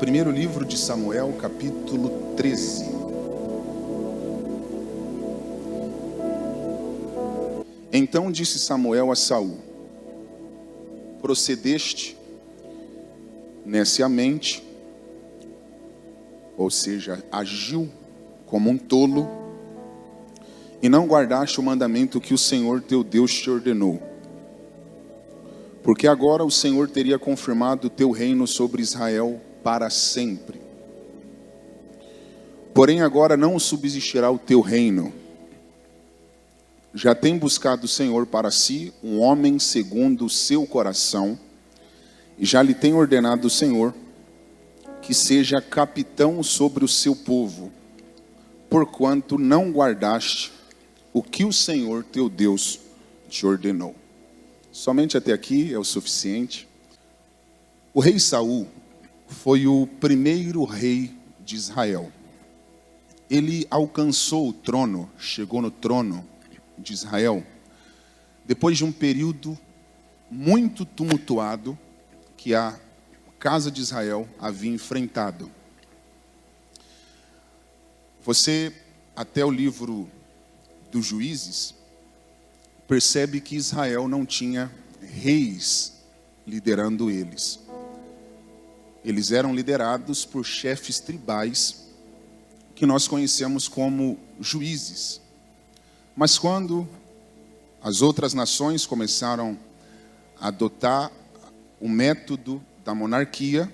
Primeiro livro de Samuel, capítulo 13. Então disse Samuel a Saul: procedeste neciamente, ou seja, agiu como um tolo, e não guardaste o mandamento que o Senhor teu Deus te ordenou. Porque agora o Senhor teria confirmado o teu reino sobre Israel para sempre. Porém agora não subsistirá o teu reino. Já tem buscado o Senhor para si um homem segundo o seu coração, e já lhe tem ordenado o Senhor que seja capitão sobre o seu povo, porquanto não guardaste o que o Senhor teu Deus te ordenou. Somente até aqui é o suficiente. O rei Saul foi o primeiro rei de Israel. Ele alcançou o trono, chegou no trono de Israel, depois de um período muito tumultuado que a casa de Israel havia enfrentado. Você, até o livro dos Juízes, percebe que Israel não tinha reis liderando eles. Eles eram liderados por chefes tribais, que nós conhecemos como juízes. Mas quando as outras nações começaram a adotar o método da monarquia,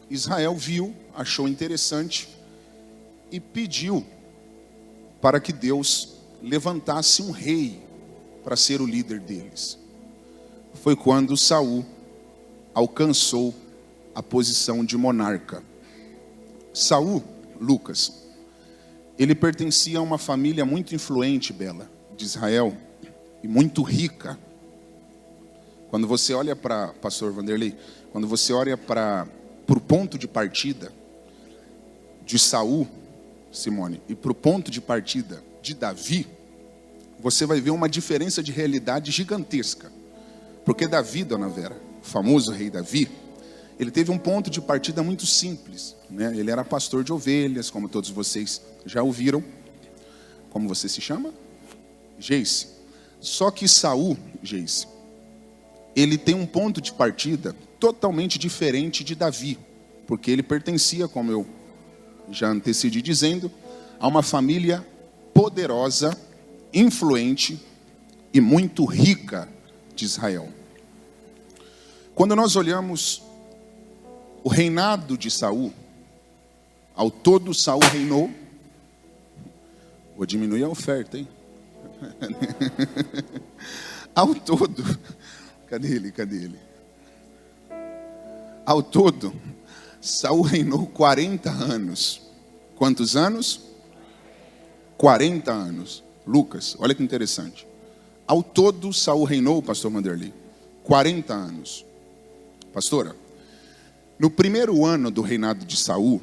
Israel viu, achou interessante e pediu para que Deus levantasse um rei para ser o líder deles. Foi quando Saul alcançou a posição de monarca. Saul, Lucas, ele pertencia a uma família muito influente, Bela, de Israel, e muito rica. Quando você olha para, pastor Vanderlei, quando você olha para o ponto de partida de Saul, Simone, e para o ponto de partida de Davi, você vai ver uma diferença de realidade gigantesca. Porque Davi, dona Vera, o famoso rei Davi, ele teve um ponto de partida muito simples, né? Ele era pastor de ovelhas, como todos vocês já ouviram. Como você se chama? Geice. Só que Saul, Geice, ele tem um ponto de partida totalmente diferente de Davi, porque ele pertencia, como eu já antecedi dizendo, a uma família poderosa, influente e muito rica de Israel. Quando nós olhamos o reinado de Saul, ao todo Saul reinou. Vou diminuir a oferta, hein? Ao todo, cadê ele? Ao todo, Saul reinou 40 anos. Quantos anos? 40 anos. Lucas, olha que interessante. Ao todo, Saul reinou, pastor Vanderlei, 40 anos. Pastora, no primeiro ano do reinado de Saul,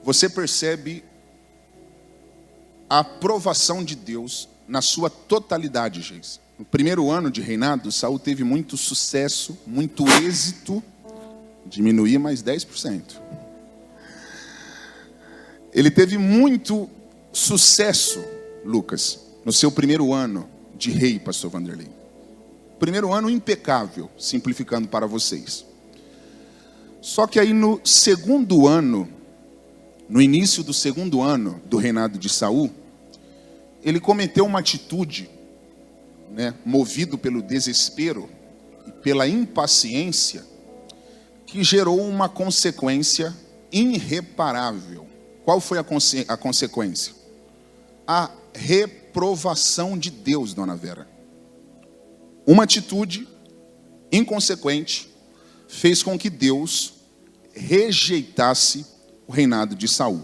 você percebe a aprovação de Deus na sua totalidade, gente. No primeiro ano de reinado, Saul teve muito sucesso, muito êxito. Diminuir mais 10%. Ele teve muito sucesso, Lucas, no seu primeiro ano de rei, pastor Vanderlei. Primeiro ano impecável, simplificando para vocês. Só que aí no segundo ano, no início do segundo ano do reinado de Saul, ele cometeu uma atitude, né, movido pelo desespero e pela impaciência, que gerou uma consequência irreparável. Qual foi a consequência? A reprovação de Deus, dona Vera. Uma atitude inconsequente fez com que Deus rejeitasse o reinado de Saul.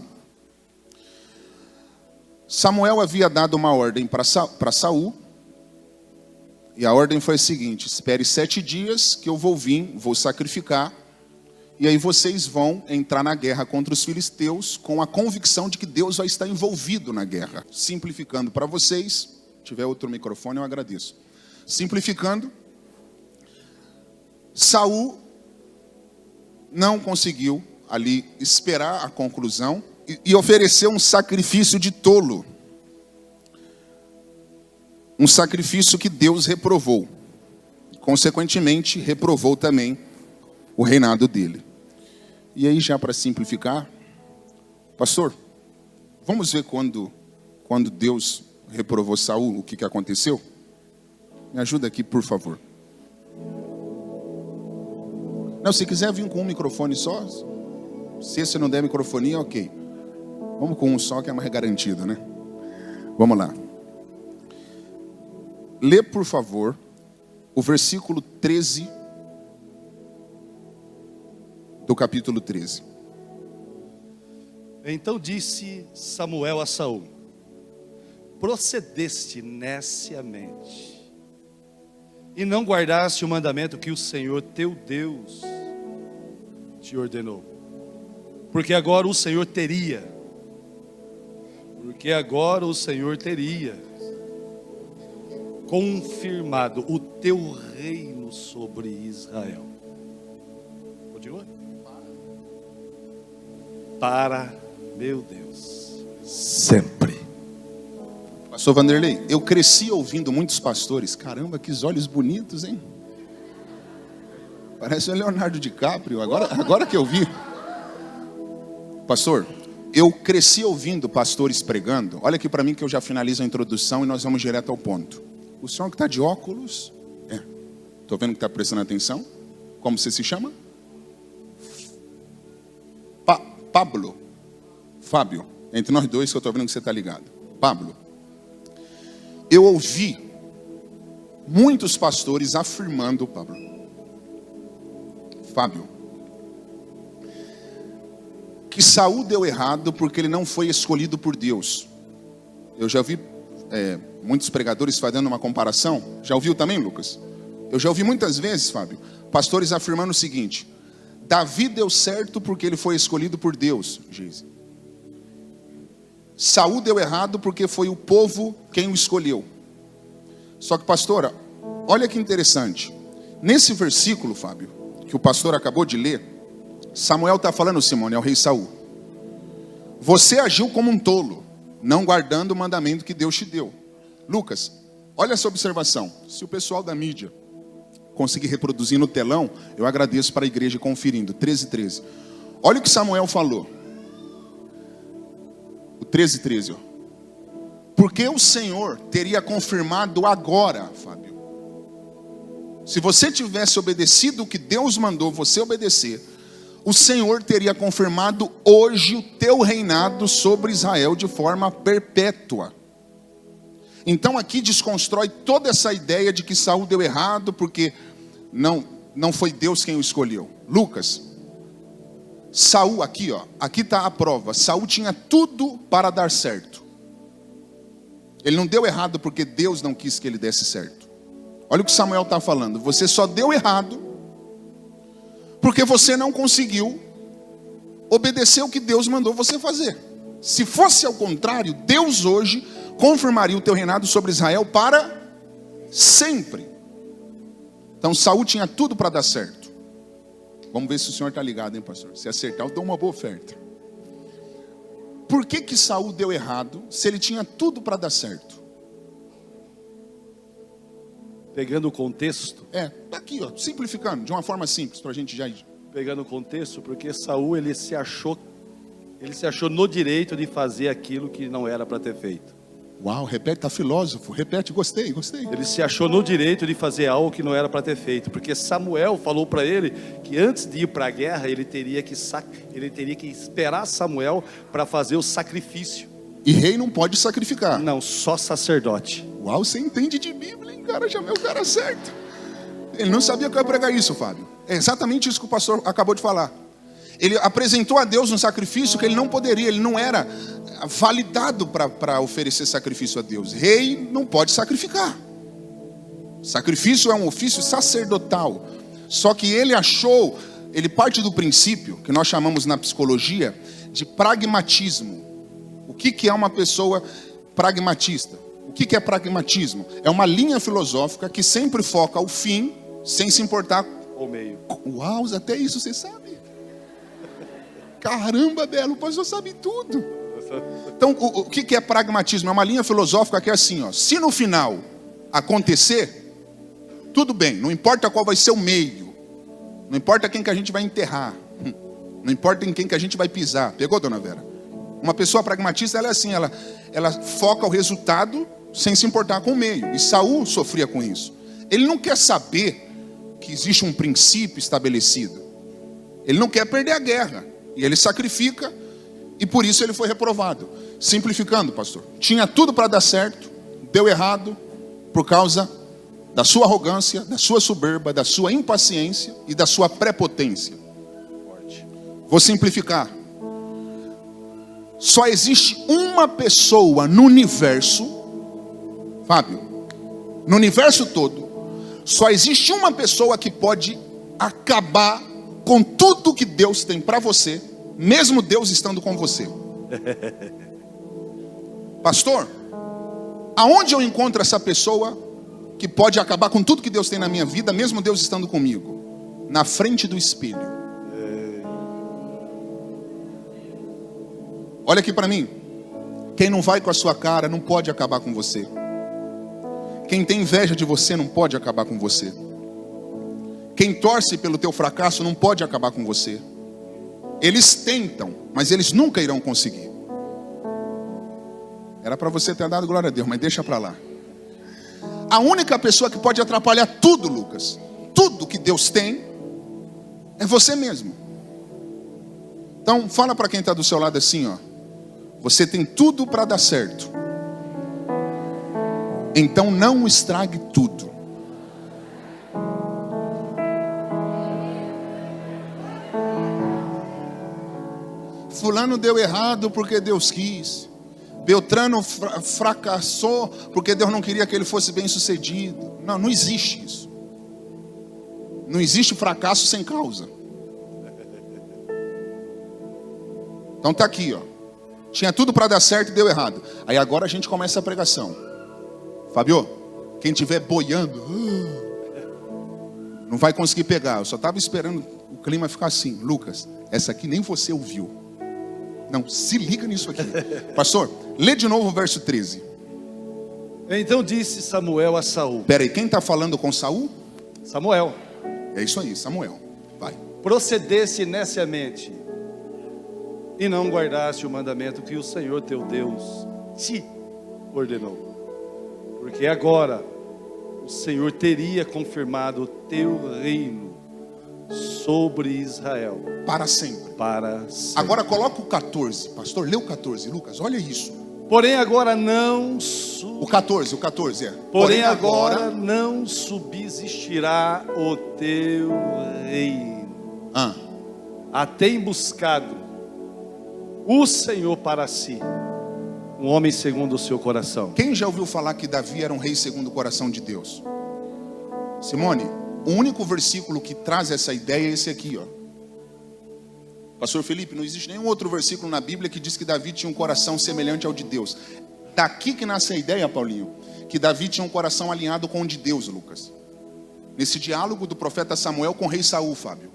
Samuel havia dado uma ordem para Saul, e a ordem foi a seguinte: espere 7 dias que eu vou vir, vou sacrificar, e aí vocês vão entrar na guerra contra os filisteus com a convicção de que Deus vai estar envolvido na guerra. Simplificando para vocês, se tiver outro microfone eu agradeço. Simplificando, Saul não conseguiu ali esperar a conclusão e ofereceu um sacrifício de tolo. Um sacrifício que Deus reprovou. Consequentemente, reprovou também o reinado dele. E aí, já para simplificar, pastor, vamos ver quando Deus reprovou Saul, o que aconteceu? Me ajuda aqui, por favor. Não, se quiser vir com um microfone só, se esse não der microfonia, ok. Vamos com um só, que é mais garantido, né? Vamos lá. Lê, por favor, o versículo 13 do capítulo 13. Então disse Samuel a Saul: procedeste neciamente, e não guardaste o mandamento que o Senhor teu Deus te ordenou. Porque agora o Senhor teria confirmado o teu reino sobre Israel. Continua. Para, meu Deus, sempre. Pastor Vanderlei, eu cresci ouvindo muitos pastores. Caramba, que olhos bonitos, hein? Parece o Leonardo DiCaprio, agora que eu vi. Pastor, eu cresci ouvindo pastores pregando. Olha aqui para mim que eu já finalizo a introdução e nós vamos direto ao ponto. O senhor que está de óculos, estou vendo que está prestando atenção. Como você se chama? Pablo. Fábio. Entre nós dois que eu estou vendo que você está ligado. Pablo. Eu ouvi muitos pastores afirmando, Fábio, que Saul deu errado porque ele não foi escolhido por Deus. Eu já vi muitos pregadores fazendo uma comparação. Já ouviu também, Lucas? Eu já ouvi muitas vezes, Fábio, pastores afirmando o seguinte: Davi deu certo porque ele foi escolhido por Deus, Geise. Saul deu errado porque foi o povo quem o escolheu. Só que, pastora, olha que interessante. Nesse versículo, Fábio, que o pastor acabou de ler, Samuel está falando, Simone, ao rei Saul: você agiu como um tolo, não guardando o mandamento que Deus te deu. Lucas, olha essa observação. Se o pessoal da mídia conseguir reproduzir no telão, eu agradeço para a igreja conferindo. 13:13. Olha o que Samuel falou. O 13:13. Porque o Senhor teria confirmado agora, Fábio. Se você tivesse obedecido o que Deus mandou você obedecer, o Senhor teria confirmado hoje o teu reinado sobre Israel de forma perpétua. Então aqui desconstrói toda essa ideia de que Saul deu errado porque não foi Deus quem o escolheu. Lucas, Saul aqui está a prova. Saul tinha tudo para dar certo. Ele não deu errado porque Deus não quis que ele desse certo. Olha o que Samuel está falando. Você só deu errado porque você não conseguiu obedecer o que Deus mandou você fazer. Se fosse ao contrário, Deus hoje confirmaria o teu reinado sobre Israel para sempre. Então Saul tinha tudo para dar certo. Vamos ver se o senhor está ligado, hein, pastor? Se acertar, eu dou uma boa oferta. Por que Saul deu errado se ele tinha tudo para dar certo? Pegando o contexto. Tá aqui, simplificando, de uma forma simples, para a gente já ir. Pegando o contexto, porque Saul ele se achou no direito de fazer aquilo que não era para ter feito. Uau, repete, tá filósofo, repete, gostei. Ele se achou no direito de fazer algo que não era para ter feito, porque Samuel falou para ele que antes de ir para a guerra, ele teria que esperar Samuel para fazer o sacrifício. E rei não pode sacrificar. Não, só sacerdote. Uau, você entende de Bíblia, hein, cara? Já é o cara certo. Ele não sabia que eu ia pregar isso, Fábio. É exatamente isso que o pastor acabou de falar. Ele apresentou a Deus um sacrifício que ele não poderia, ele não era validado para oferecer sacrifício a Deus. Rei não pode sacrificar. Sacrifício é um ofício sacerdotal. Só que ele parte do princípio, que nós chamamos na psicologia, de pragmatismo. O que é uma pessoa pragmatista? O que é pragmatismo? É uma linha filosófica que sempre foca o fim, sem se importar o meio. Uau, até isso você sabe. Caramba, Belo, o pastor sabe tudo. Então, o que é pragmatismo? É uma linha filosófica que é assim, ó. Se no final acontecer, tudo bem, não importa qual vai ser o meio, não importa quem que a gente vai enterrar, não importa em quem que a gente vai pisar. Pegou, dona Vera? Uma pessoa pragmatista, ela é assim, ela foca o resultado sem se importar com o meio. E Saul sofria com isso. Ele não quer saber que existe um princípio estabelecido. Ele não quer perder a guerra. E ele sacrifica, e por isso ele foi reprovado. Simplificando, pastor, tinha tudo para dar certo, deu errado, por causa da sua arrogância, da sua soberba, da sua impaciência e da sua prepotência. Vou simplificar. Só existe uma pessoa no universo, Fábio, no universo todo, só existe uma pessoa que pode acabar com tudo que Deus tem para você, mesmo Deus estando com você. Pastor, aonde eu encontro essa pessoa que pode acabar com tudo que Deus tem na minha vida, mesmo Deus estando comigo? Na frente do espelho. Olha aqui para mim. Quem não vai com a sua cara não pode acabar com você. Quem tem inveja de você não pode acabar com você. Quem torce pelo teu fracasso não pode acabar com você. Eles tentam, mas eles nunca irão conseguir. Era para você ter dado glória a Deus, mas deixa para lá. A única pessoa que pode atrapalhar tudo, Lucas, tudo que Deus tem, é você mesmo. Então, fala para quem está do seu lado assim, ó. Você tem tudo para dar certo. Então não estrague tudo. Fulano deu errado porque Deus quis. Beltrano fracassou porque Deus não queria que ele fosse bem sucedido. Não, não existe isso. Não existe fracasso sem causa. Então tá aqui, ó. Tinha tudo para dar certo e deu errado. Aí agora a gente começa a pregação. Fábio, quem estiver boiando, não vai conseguir pegar. Eu só estava esperando o clima ficar assim. Lucas, essa aqui nem você ouviu. Não, se liga nisso aqui. Pastor, lê de novo o verso 13. Então disse Samuel a Saul. Peraí, quem está falando com Saul? Samuel. É isso aí, Samuel. Vai. Procedesse neciamente e não guardaste o mandamento que o Senhor teu Deus te ordenou. Porque agora o Senhor teria confirmado o teu reino sobre Israel. Para sempre. Para sempre. Agora coloca o 14. Pastor, lê o 14, Lucas, olha isso. Porém agora não... O 14 é. Porém agora não subsistirá o teu reino. A tem buscado o Senhor para si um homem segundo o seu coração. Quem já ouviu falar que Davi era um rei segundo o coração de Deus? Simone, o único versículo que traz essa ideia é esse aqui, ó. Pastor Felipe, não existe nenhum outro versículo na Bíblia que diz que Davi tinha um coração semelhante ao de Deus. Daqui que nasce a ideia, Paulinho, que Davi tinha um coração alinhado com o de Deus, Lucas. Nesse diálogo do profeta Samuel com o rei Saul, Fábio.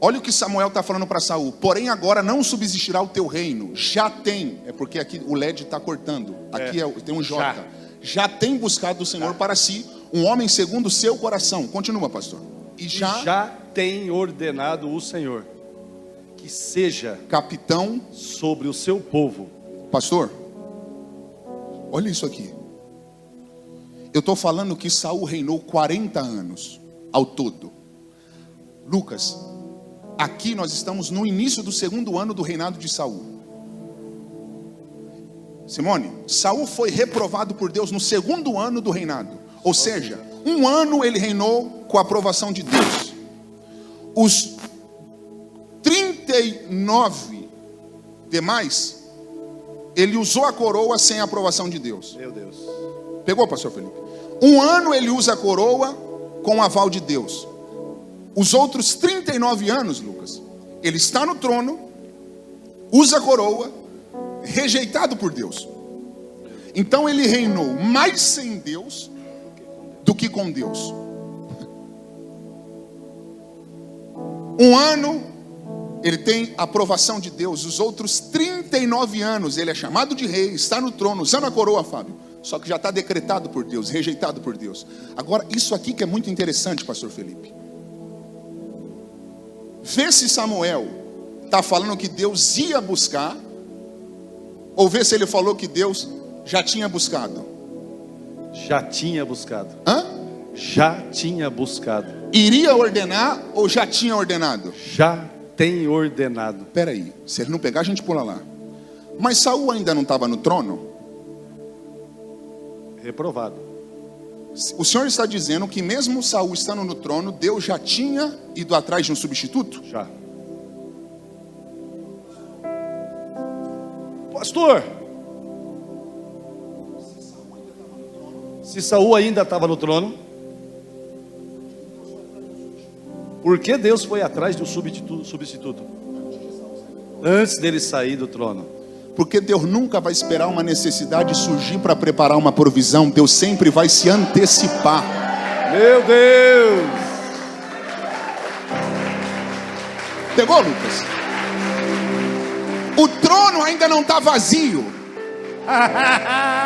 Olha o que Samuel está falando para Saul. Porém agora não subsistirá o teu reino. Já tem. É porque aqui o LED está cortando. Aqui tem um J. Já tem buscado o Senhor para si um homem segundo o seu coração. Continua, pastor. E já tem ordenado o Senhor que seja capitão sobre o seu povo. Pastor, olha isso aqui. Eu estou falando que Saul reinou 40 anos ao todo. Lucas, aqui nós estamos no início do segundo ano do reinado de Saul. Simone, Saul foi reprovado por Deus no segundo ano do reinado. Ou seja, um ano ele reinou com a aprovação de Deus. Os 39 demais, ele usou a coroa sem a aprovação de Deus. Meu Deus. Pegou, pastor Felipe? Um ano ele usa a coroa com o aval de Deus. Os outros 39 anos, Lucas, ele está no trono, usa a coroa, rejeitado por Deus. Então ele reinou mais sem Deus do que com Deus. Um ano ele tem a aprovação de Deus. Os outros 39 anos, ele é chamado de rei, está no trono, usando a coroa, Fábio. Só que já está decretado por Deus, rejeitado por Deus. Agora, isso aqui que é muito interessante, pastor Felipe. Vê se Samuel está falando que Deus ia buscar, ou vê se ele falou que Deus já tinha buscado. Já tinha buscado. Hã? Já tinha buscado. Iria ordenar ou já tinha ordenado? Já tem ordenado. Espera aí, se ele não pegar a gente pula lá. Mas Saul ainda não estava no trono? Reprovado. O senhor está dizendo que mesmo Saul estando no trono, Deus já tinha ido atrás de um substituto? Já. Pastor, se Saul ainda estava no trono, por que Deus foi atrás de um substituto? Antes dele sair do trono. Porque Deus nunca vai esperar uma necessidade surgir para preparar uma provisão. Deus sempre vai se antecipar. Meu Deus! Pegou, Lucas? O trono ainda não está vazio.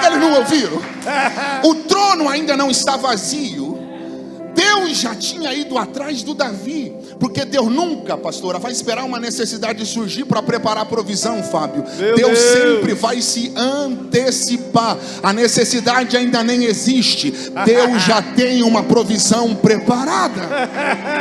Eles não ouviram? O trono ainda não está vazio. Deus já tinha ido atrás do Davi. Porque Deus nunca, pastora, vai esperar uma necessidade surgir para preparar a provisão, Fábio. Deus sempre vai se antecipar. A necessidade ainda nem existe. Deus já tem uma provisão preparada.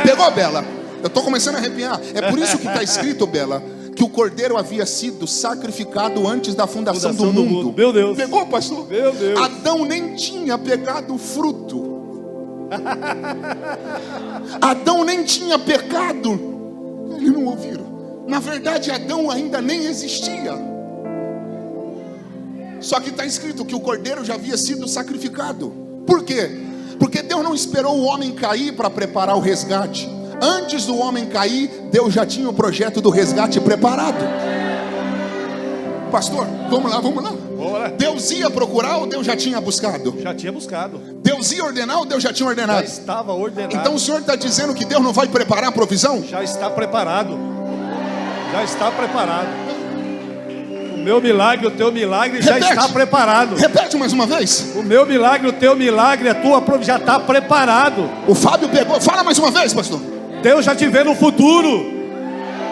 Pegou, Bela? Eu estou começando a arrepiar. É por isso que está escrito, Bela, que o cordeiro havia sido sacrificado antes da fundação do mundo. Meu Deus. Pegou, pastor? Meu Deus. Adão nem tinha pegado o fruto. Adão nem tinha pecado. Eles não ouviram. Na verdade, Adão ainda nem existia. Só que está escrito que o cordeiro já havia sido sacrificado. Por quê? Porque Deus não esperou o homem cair para preparar o resgate. Antes do homem cair, Deus já tinha o projeto do resgate preparado. Pastor, vamos lá. Deus ia procurar ou Deus já tinha buscado? Já tinha buscado. Deus ia ordenar ou Deus já tinha ordenado? Já estava ordenado. Então o senhor está dizendo que Deus não vai preparar a provisão? Já está preparado. Já está preparado. O meu milagre, o teu milagre já está preparado. Repete mais uma vez. O meu milagre, o teu milagre, a tua provisão já está preparado. O Fábio pegou. Fala mais uma vez, pastor. Deus já te vê no futuro.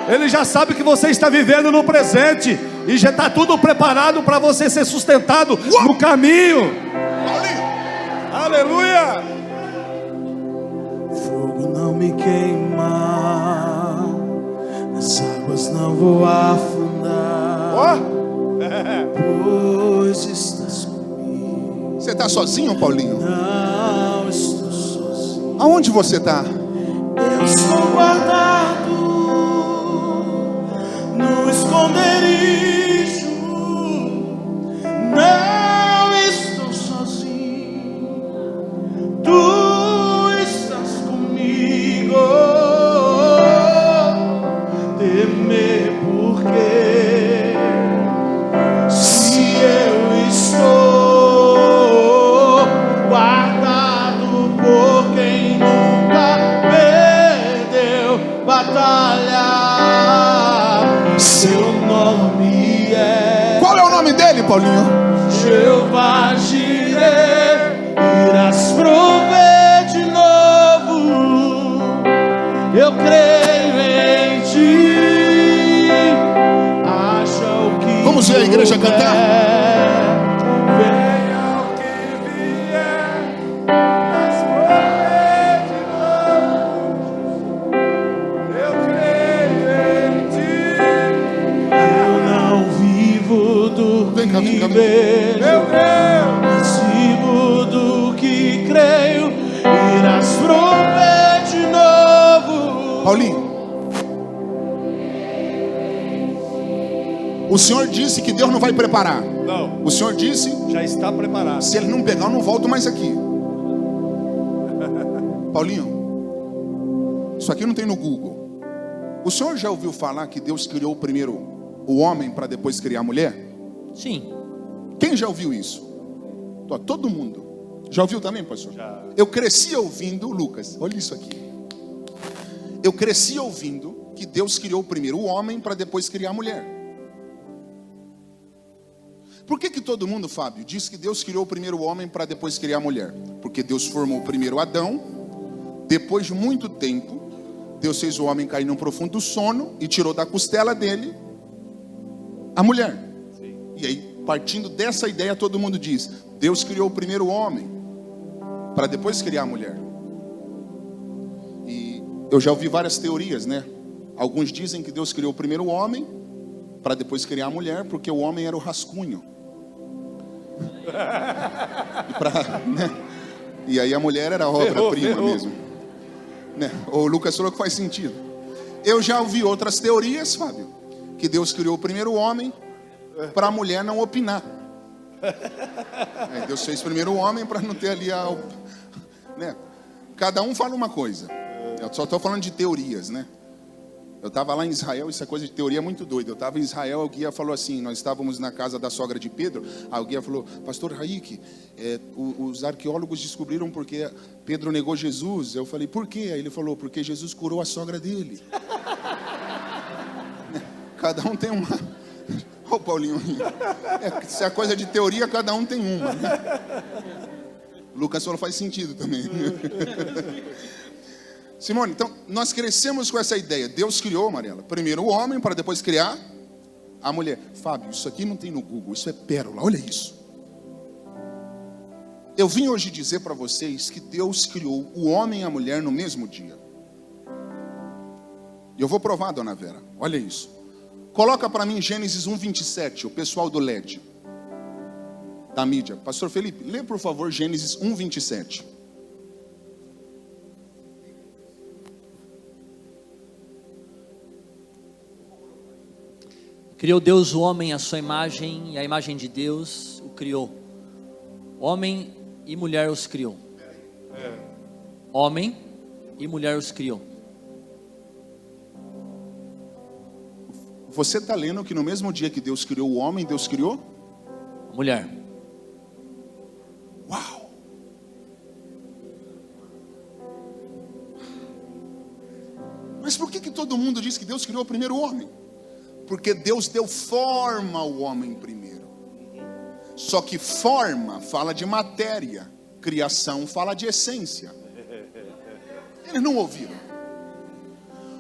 Ele já sabe que você está vivendo no presente. E já está tudo preparado para você ser sustentado no caminho. Aleluia. Fogo não me queima, nas águas não vou afundar, pois estás comigo. Você está sozinho, Paulinho? Não estou sozinho. Aonde você está? Eu estou guardado no esconderijo. Não estou sozinho. Tu estás comigo. Temer porque se eu estou guardado por quem nunca perdeu batalha, seu nome é. Qual é o nome dele, Paulinho? Jeová Jireh, irás prover de novo. Eu creio em ti. Acha o que Vamos ver a igreja cantar? Venha o que vier, irás prover de novo. Eu creio em ti. Eu não vivo do Vem cá, vem cá, vem cá. meu Deus, mas vivo do que creio, irás prover de novo. Paulinho, o senhor disse que Deus não vai preparar. Não, O senhor disse, já está preparado. se ele não pegar, eu não volto mais aqui. Paulinho, isso aqui não tem no Google. O senhor já ouviu falar que Deus criou primeiro o homem para depois criar a mulher? Sim. Quem já ouviu isso? Todo mundo. Já ouviu também, pastor? Já. Eu cresci ouvindo, Lucas, olha isso aqui. Eu cresci ouvindo que Deus criou primeiro o homem para depois criar a mulher. Por que todo mundo, Fábio, diz que Deus criou primeiro o homem para depois criar a mulher? Porque Deus formou primeiro Adão, depois de muito tempo, Deus fez o homem cair num profundo sono e tirou da costela dele a mulher. Sim. E aí, partindo dessa ideia, todo mundo diz: Deus criou primeiro o homem para depois criar a mulher. E eu já ouvi várias teorias, né? Alguns dizem que Deus criou primeiro o homem para depois criar a mulher, porque o homem era o rascunho. E aí a mulher era a obra-prima mesmo, né? O Lucas falou que faz sentido. Eu já ouvi outras teorias, Fábio, que Deus criou primeiro o homem para a mulher não opinar. Deus fez primeiro o homem para não ter ali né? Cada um fala uma coisa. Eu só estou falando de teorias, né? Eu estava lá em Israel, isso é coisa de teoria muito doida. Eu estava em Israel, o guia falou assim, nós estávamos na casa da sogra de Pedro. Aí o guia falou: pastor Raik, os arqueólogos descobriram porque Pedro negou Jesus. Eu falei: por quê? Aí ele falou: porque Jesus curou a sogra dele. Cada um tem uma. Ô Paulinho, se é coisa de teoria, cada um tem uma, né? Lucas falou: faz sentido também. Simone, então, nós crescemos com essa ideia. Deus criou, Mariela, primeiro o homem para depois criar a mulher. Fábio, isso aqui não tem no Google, isso é pérola, olha isso. Eu vim hoje dizer para vocês que Deus criou o homem e a mulher no mesmo dia. E eu vou provar, dona Vera, olha isso. Coloca para mim Gênesis 1:27, o pessoal do LED, da mídia. Pastor Felipe, lê por favor Gênesis 1:27. Criou Deus o homem à sua imagem, e a imagem de Deus o criou. Homem e mulher os criou. Homem e mulher os criou. Você está lendo que no mesmo dia que Deus criou o homem, Deus criou a mulher. Uau! Mas por que todo mundo diz que Deus criou primeiro o homem? Porque Deus deu forma ao homem primeiro. Só que forma fala de matéria, criação fala de essência. Eles não ouviram.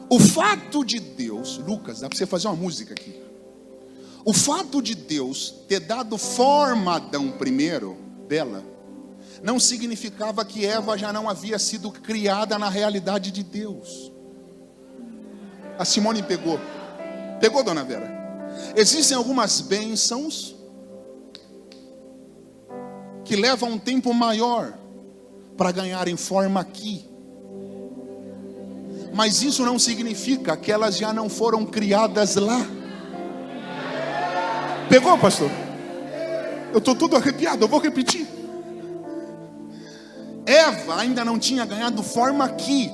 O fato de Deus, Lucas, dá para você fazer uma música aqui. O fato de Deus ter dado forma a Adão primeiro, dela, não significava que Eva já não havia sido criada na realidade de Deus. A Simone pegou. Pegou, dona Vera? Existem algumas bênçãos que levam um tempo maior para ganharem forma aqui. Mas isso não significa que elas já não foram criadas lá. Pegou, pastor? Eu estou todo arrepiado, eu vou repetir. Eva ainda não tinha ganhado forma aqui,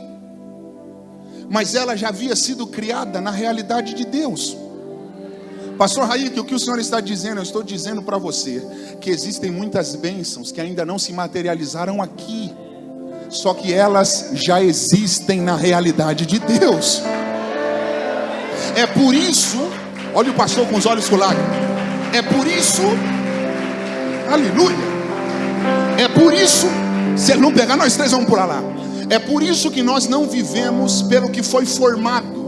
mas ela já havia sido criada na realidade de Deus. Pastor Raik, o que o senhor está dizendo? Eu estou dizendo para você que existem muitas bênçãos que ainda não se materializaram aqui, só que elas já existem na realidade de Deus. É por isso, olha o pastor com os olhos com lágrimas. É por isso, aleluia. É por isso, se ele não pegar, nós três vamos pular lá. É por isso que nós não vivemos pelo que foi formado.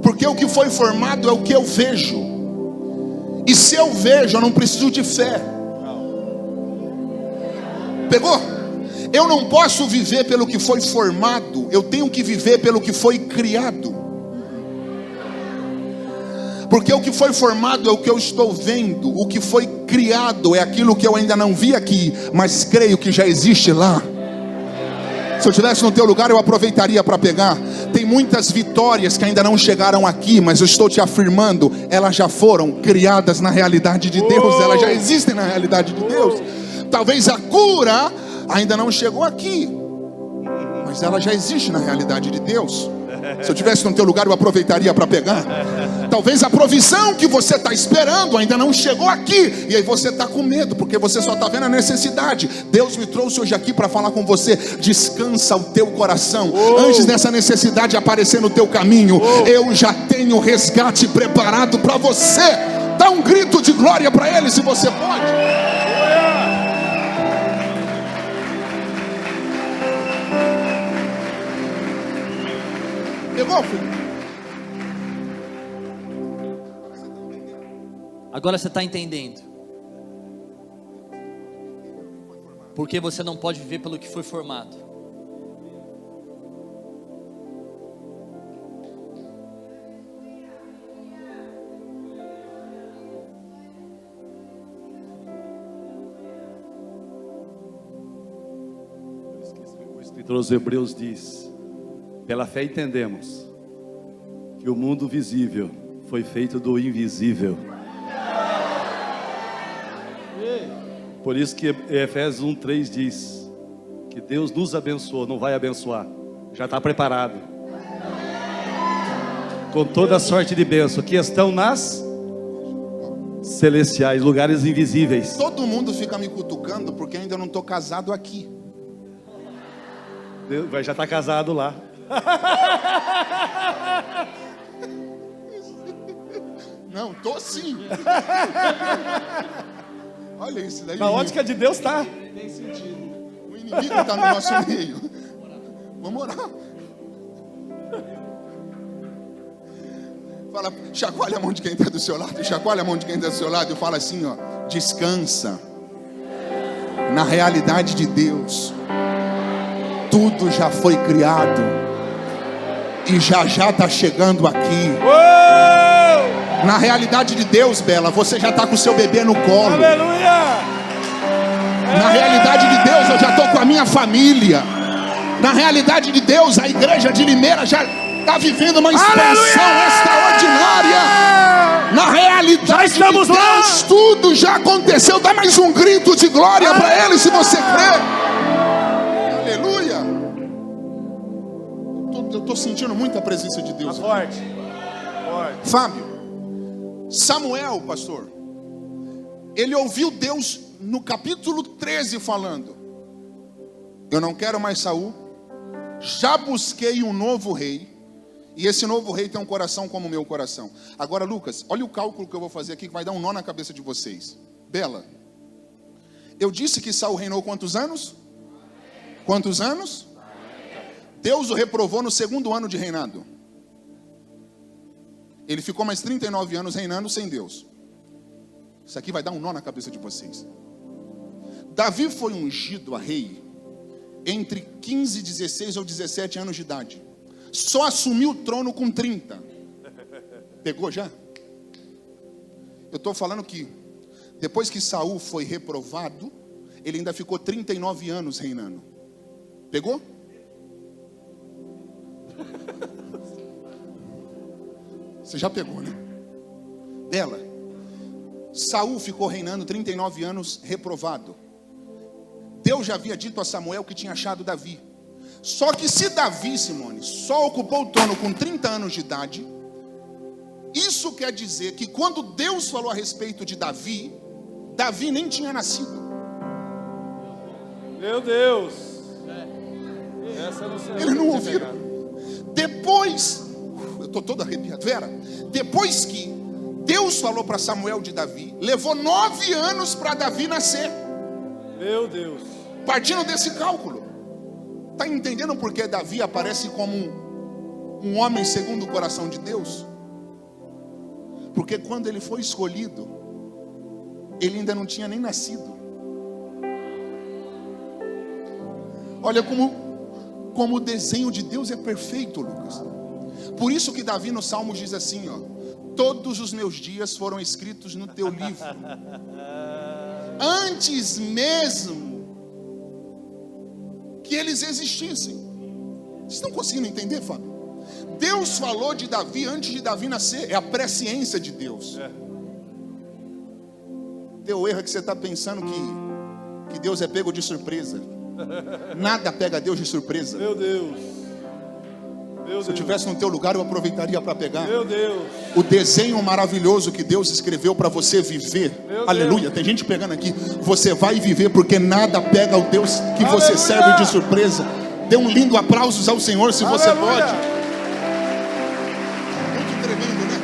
Porque o que foi formado é o que eu vejo. E se eu vejo, eu não preciso de fé. Pegou? Eu não posso viver pelo que foi formado. Eu tenho que viver pelo que foi criado. Porque o que foi formado é o que eu estou vendo. O que foi criado é aquilo que eu ainda não vi aqui, mas creio que já existe lá. Se eu estivesse no teu lugar, eu aproveitaria para pegar. Tem muitas vitórias que ainda não chegaram aqui, mas eu estou te afirmando, elas já foram criadas na realidade de Deus. Elas já existem na realidade de Deus. Talvez a cura ainda não chegou aqui, mas ela já existe na realidade de Deus. Se eu estivesse no teu lugar, eu aproveitaria para pegar. Talvez a provisão que você está esperando ainda não chegou aqui. E aí você está com medo, porque você só está vendo a necessidade. Deus me trouxe hoje aqui para falar com você. Descansa o teu coração. Antes dessa necessidade aparecer no teu caminho, eu já tenho resgate preparado para você. Dá um grito de glória para Ele, se você pode. Pegou, filho? Agora você está entendendo. Porque você não pode viver pelo que foi formado. O escritor aos Hebreus diz: pela fé entendemos que o mundo visível foi feito do invisível. Por isso que Efésios 1:3 diz que Deus nos abençoou, não vai abençoar, já está preparado, com toda a sorte de bênção que estão nas celestiais, lugares invisíveis. Todo mundo fica me cutucando porque ainda não estou casado aqui. Deus já está casado lá. Não, tô sim. Olha isso daí. Na ótica de Deus está. Tem sentido. O inimigo está no nosso meio. Vamos orar. Fala, chacoalha a mão de quem está do seu lado. Chacoalha a mão de quem está do seu lado e fala assim, ó: descansa na realidade de Deus. Tudo já foi criado e já está chegando aqui. Na realidade de Deus, Bela, você já está com o seu bebê no colo. Aleluia! Na realidade de Deus, eu já estou com a minha família. Na realidade de Deus, a igreja de Limeira já está vivendo uma expansão extraordinária. Na realidade de Deus, tudo já aconteceu. Dá mais um grito de glória para Ele, se você crê. Aleluia! Eu estou sentindo muita presença de Deus. Forte. Fábio, Samuel, pastor, ele ouviu Deus no capítulo 13 falando: eu não quero mais Saul, já busquei um novo rei, e esse novo rei tem um coração como o meu coração. Agora, Lucas, olha o cálculo que eu vou fazer aqui, que vai dar um nó na cabeça de vocês. Bela, eu disse que Saul reinou quantos anos? Quantos anos? Deus o reprovou no segundo ano de reinado. Ele ficou mais 39 anos reinando sem Deus. Isso aqui vai dar um nó na cabeça de vocês. Davi foi ungido a rei entre 15, 16 ou 17 anos de idade. Só assumiu o trono com 30. Pegou já? Eu estou falando que depois que Saul foi reprovado, ele ainda ficou 39 anos reinando. Pegou? Você já pegou, né? Bela, Saul ficou reinando 39 anos reprovado. Deus já havia dito a Samuel que tinha achado Davi. Só que se Davi, Simone, só ocupou o trono com 30 anos de idade, isso quer dizer que quando Deus falou a respeito de Davi, Davi nem tinha nascido. Meu Deus. Essa eu não sei. Eles não ouviram. Depois, eu estou todo arrepiado, Vera. Depois que Deus falou para Samuel de Davi, levou 9 anos para Davi nascer. Meu Deus. Partindo desse cálculo, está entendendo por que Davi aparece como um homem segundo o coração de Deus? Porque quando ele foi escolhido, ele ainda não tinha nem nascido. Olha como o desenho de Deus é perfeito, Lucas. Por isso que Davi no Salmos diz assim, ó: todos os meus dias foram escritos no teu livro, antes mesmo que eles existissem. Vocês estão conseguindo entender, Fábio? Deus falou de Davi antes de Davi nascer. É a presciência de Deus. Teu erro é que você está pensando que Deus é pego de surpresa. Nada pega Deus de surpresa. Meu Deus. Se eu estivesse no teu lugar, eu aproveitaria para pegar. Meu Deus. O desenho maravilhoso que Deus escreveu para você viver. Aleluia. Tem gente pegando aqui. Você vai viver porque nada pega o Deus que você serve de surpresa. Dê um lindo aplausos ao Senhor se você pode. Muito tremendo, né?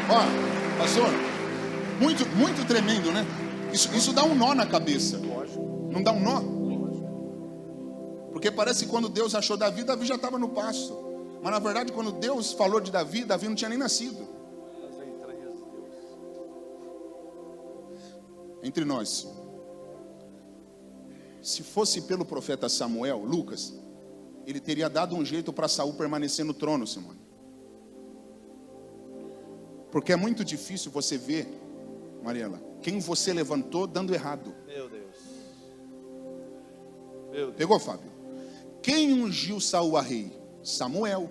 Ó, pastor, muito tremendo, né? Isso dá um nó na cabeça. Não dá um nó? Porque parece que quando Deus achou Davi já estava no pasto. Mas na verdade, quando Deus falou de Davi não tinha nem nascido. Entre nós, se fosse pelo profeta Samuel, Lucas, ele teria dado um jeito para Saul permanecer no trono, Simone. Porque é muito difícil você ver, Mariela, quem você levantou dando errado. Meu Deus. Pegou, Fábio? Quem ungiu Saul a rei? Samuel.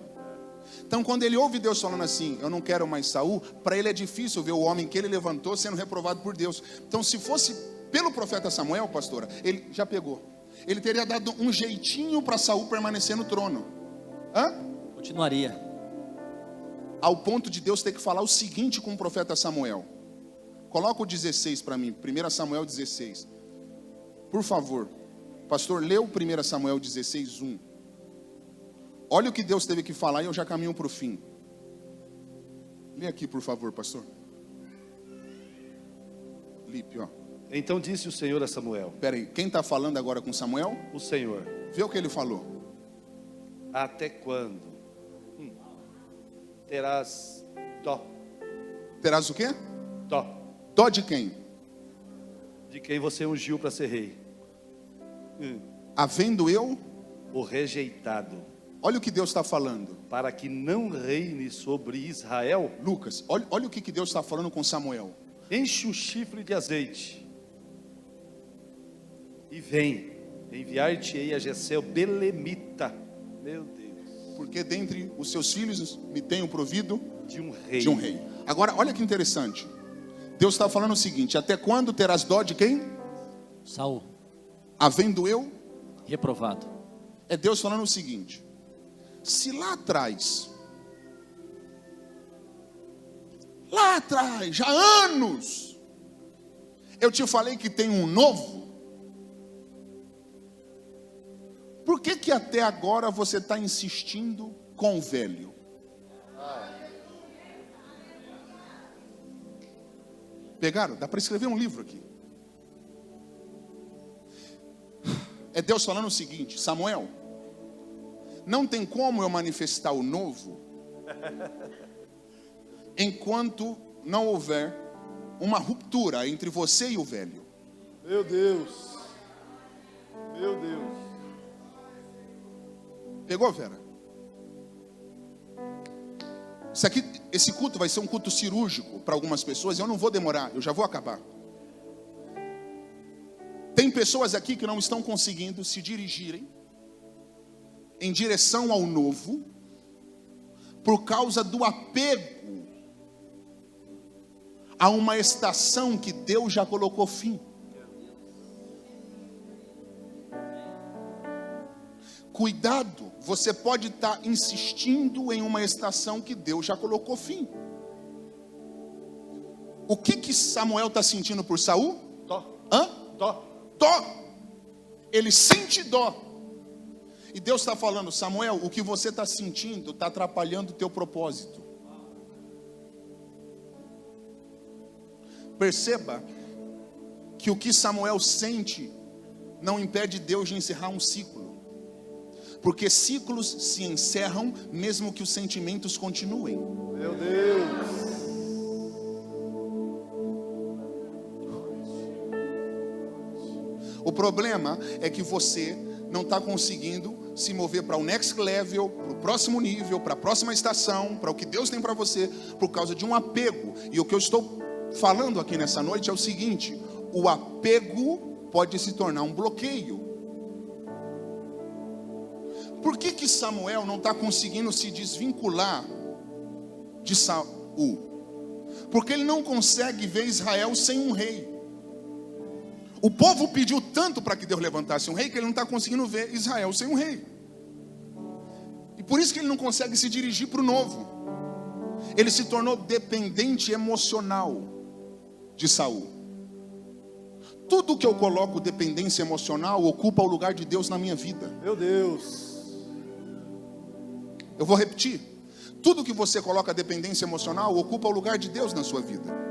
Então quando ele ouve Deus falando assim, eu não quero mais Saul, para ele é difícil ver o homem que ele levantou sendo reprovado por Deus. Então se fosse pelo profeta Samuel, pastora, ele já pegou. Ele teria dado um jeitinho para Saul permanecer no trono. Continuaria. Ao ponto de Deus ter que falar o seguinte com o profeta Samuel. Coloca o 16 para mim, 1 Samuel 16. Por favor. Pastor, leu 1 Samuel 16, 1. Olha o que Deus teve que falar e eu já caminho para o fim. Lê aqui, por favor, pastor. Lipe, ó. Então disse o Senhor a Samuel. Espera aí, quem está falando agora com Samuel? O Senhor. Vê o que ele falou. Até quando terás dó? Terás o quê? Dó. Dó de quem? De quem você ungiu para ser rei. Havendo eu o rejeitado. Olha o que Deus está falando. Para que não reine sobre Israel. Lucas, olha o que Deus está falando com Samuel. Enche o chifre de azeite. E vem, enviar-te-ei a Jessé, o belemita. Meu Deus. Porque dentre os seus filhos me tenho provido de um rei. Agora, olha que interessante. Deus está falando o seguinte: até quando terás dó de quem? Saul. Havendo eu reprovado. É Deus falando o seguinte: se lá atrás, já há anos, eu te falei que tem um novo, por que até agora você está insistindo com o velho? Pegaram? Dá para escrever um livro aqui. É Deus falando o seguinte: Samuel, não tem como eu manifestar o novo enquanto não houver uma ruptura entre você e o velho. Meu Deus. Meu Deus. Pegou, Vera? Esse culto vai ser um culto cirúrgico para algumas pessoas. Eu não vou demorar, eu já vou acabar. Tem pessoas aqui que não estão conseguindo se dirigirem em direção ao novo por causa do apego a uma estação que Deus já colocou fim. Cuidado, você pode estar insistindo em uma estação que Deus já colocou fim. O que Samuel está sentindo por Saul? Dó. Dó. Ele sente dó. E Deus está falando: Samuel, o que você está sentindo está atrapalhando o teu propósito. Perceba que o que Samuel sente não impede Deus de encerrar um ciclo. Porque ciclos se encerram mesmo que os sentimentos continuem. Meu Deus. O problema é que você não está conseguindo se mover para o next level, para o próximo nível, para a próxima estação, para o que Deus tem para você, por causa de um apego. E o que eu estou falando aqui nessa noite é o seguinte: o apego pode se tornar um bloqueio. Por que Samuel não está conseguindo se desvincular de Saul? Porque ele não consegue ver Israel sem um rei. O povo pediu tanto para que Deus levantasse um rei que ele não está conseguindo ver Israel sem um rei. E por isso que ele não consegue se dirigir para o novo. Ele se tornou dependente emocional de Saul. Tudo que eu coloco dependência emocional ocupa o lugar de Deus na minha vida. Meu Deus. Eu vou repetir. Tudo que você coloca dependência emocional ocupa o lugar de Deus na sua vida.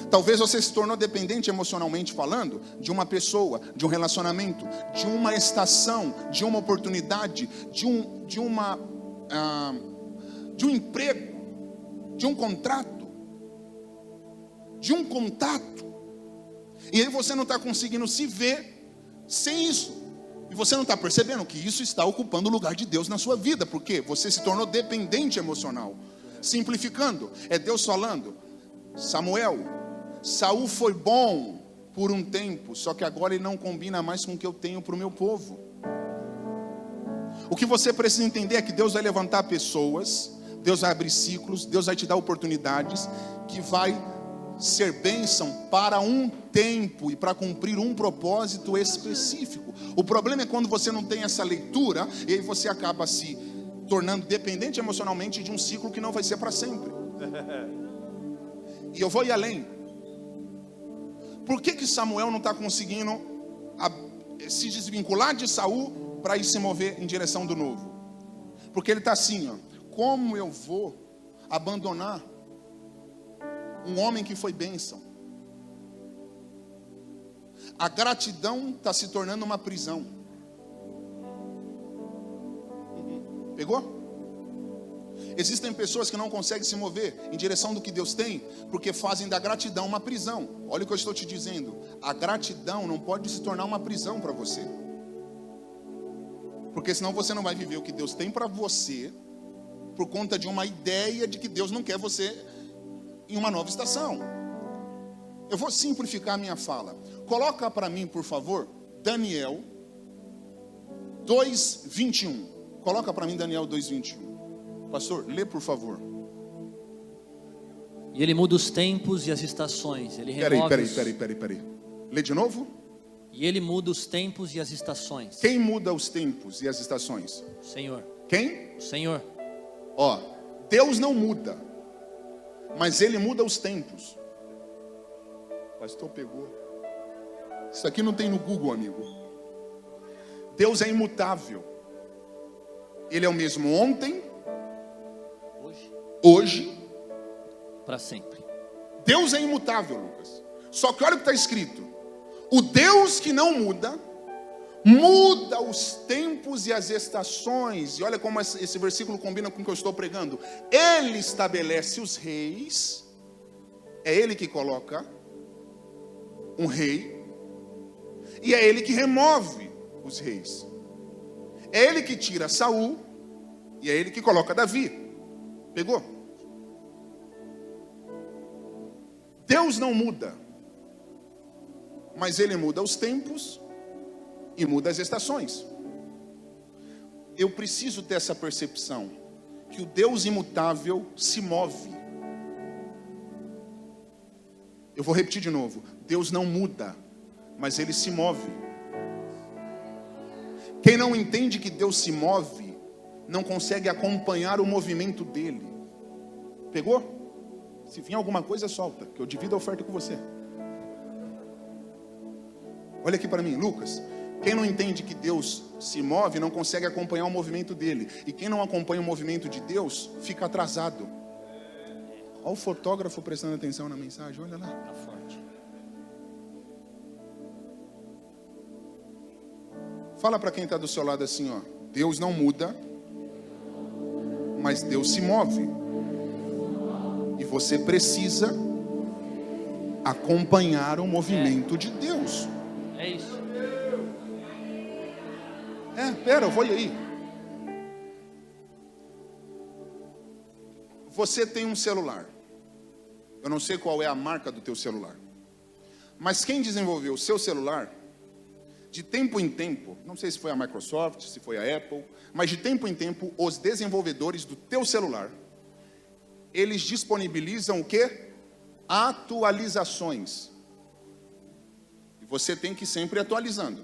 Talvez você se tornou dependente emocionalmente falando de uma pessoa, de um relacionamento, de uma estação, de uma oportunidade, de um emprego, de um contrato, de um contato. E aí você não está conseguindo se ver sem isso. E você não está percebendo que isso está ocupando o lugar de Deus na sua vida. Por quê? Você se tornou dependente emocional. Simplificando, é Deus falando: Samuel, Saul foi bom por um tempo, só que agora ele não combina mais com o que eu tenho para o meu povo. O que você precisa entender é que Deus vai levantar pessoas, Deus vai abrir ciclos, Deus vai te dar oportunidades que vai ser bênção para um tempo e para cumprir um propósito específico. O problema é quando você não tem essa leitura e aí você acaba se tornando dependente emocionalmente de um ciclo que não vai ser para sempre. E eu vou ir além. Por que Samuel não está conseguindo se desvincular de Saul para ir se mover em direção do novo? Porque ele está assim, ó: como eu vou abandonar um homem que foi bênção? A gratidão está se tornando uma prisão. Pegou? Existem pessoas que não conseguem se mover em direção do que Deus tem, porque fazem da gratidão uma prisão. Olha o que eu estou te dizendo: a gratidão não pode se tornar uma prisão para você, porque senão você não vai viver o que Deus tem para você, por conta de uma ideia de que Deus não quer você em uma nova estação. Eu vou simplificar a minha fala. Coloca para mim, por favor, Daniel 2:21. Coloca para mim Daniel 2:21. Pastor, lê por favor. E ele muda os tempos e as estações. Ele remove Peraí. Lê de novo. E ele muda os tempos e as estações. Quem muda os tempos e as estações? O Senhor. Quem? O Senhor. Ó, Deus não muda, mas Ele muda os tempos. Pastor pegou. Isso aqui não tem no Google, amigo. Deus é imutável. Ele é o mesmo ontem, hoje, para sempre. Deus é imutável, Lucas. Só que olha o que está escrito: o Deus que não muda, muda os tempos e as estações. E olha como esse versículo combina com o que eu estou pregando. Ele estabelece os reis. É Ele que coloca um rei. E é Ele que remove os reis. É Ele que tira Saul. E é Ele que coloca Davi. Pegou? Deus não muda, mas Ele muda os tempos e muda as estações. Eu preciso ter essa percepção que o Deus imutável se move. Eu vou repetir de novo: Deus não muda, mas Ele se move. Quem não entende que Deus se move não consegue acompanhar o movimento dele. Pegou? Se vir alguma coisa, solta, que eu divido a oferta com você. Olha aqui para mim, Lucas. Quem não entende que Deus se move não consegue acompanhar o movimento dele. E quem não acompanha o movimento de Deus fica atrasado. Olha o fotógrafo prestando atenção na mensagem, olha lá. Tá forte. Fala para quem está do seu lado assim, ó: Deus não muda, mas Deus se move. E você precisa acompanhar o movimento de Deus. É isso. Pera, eu vou aí. Você tem um celular. Eu não sei qual é a marca do teu celular, mas quem desenvolveu o seu celular, de tempo em tempo, não sei se foi a Microsoft, se foi a Apple, mas de tempo em tempo, os desenvolvedores do teu celular, eles disponibilizam o quê? Atualizações. E você tem que ir sempre atualizando.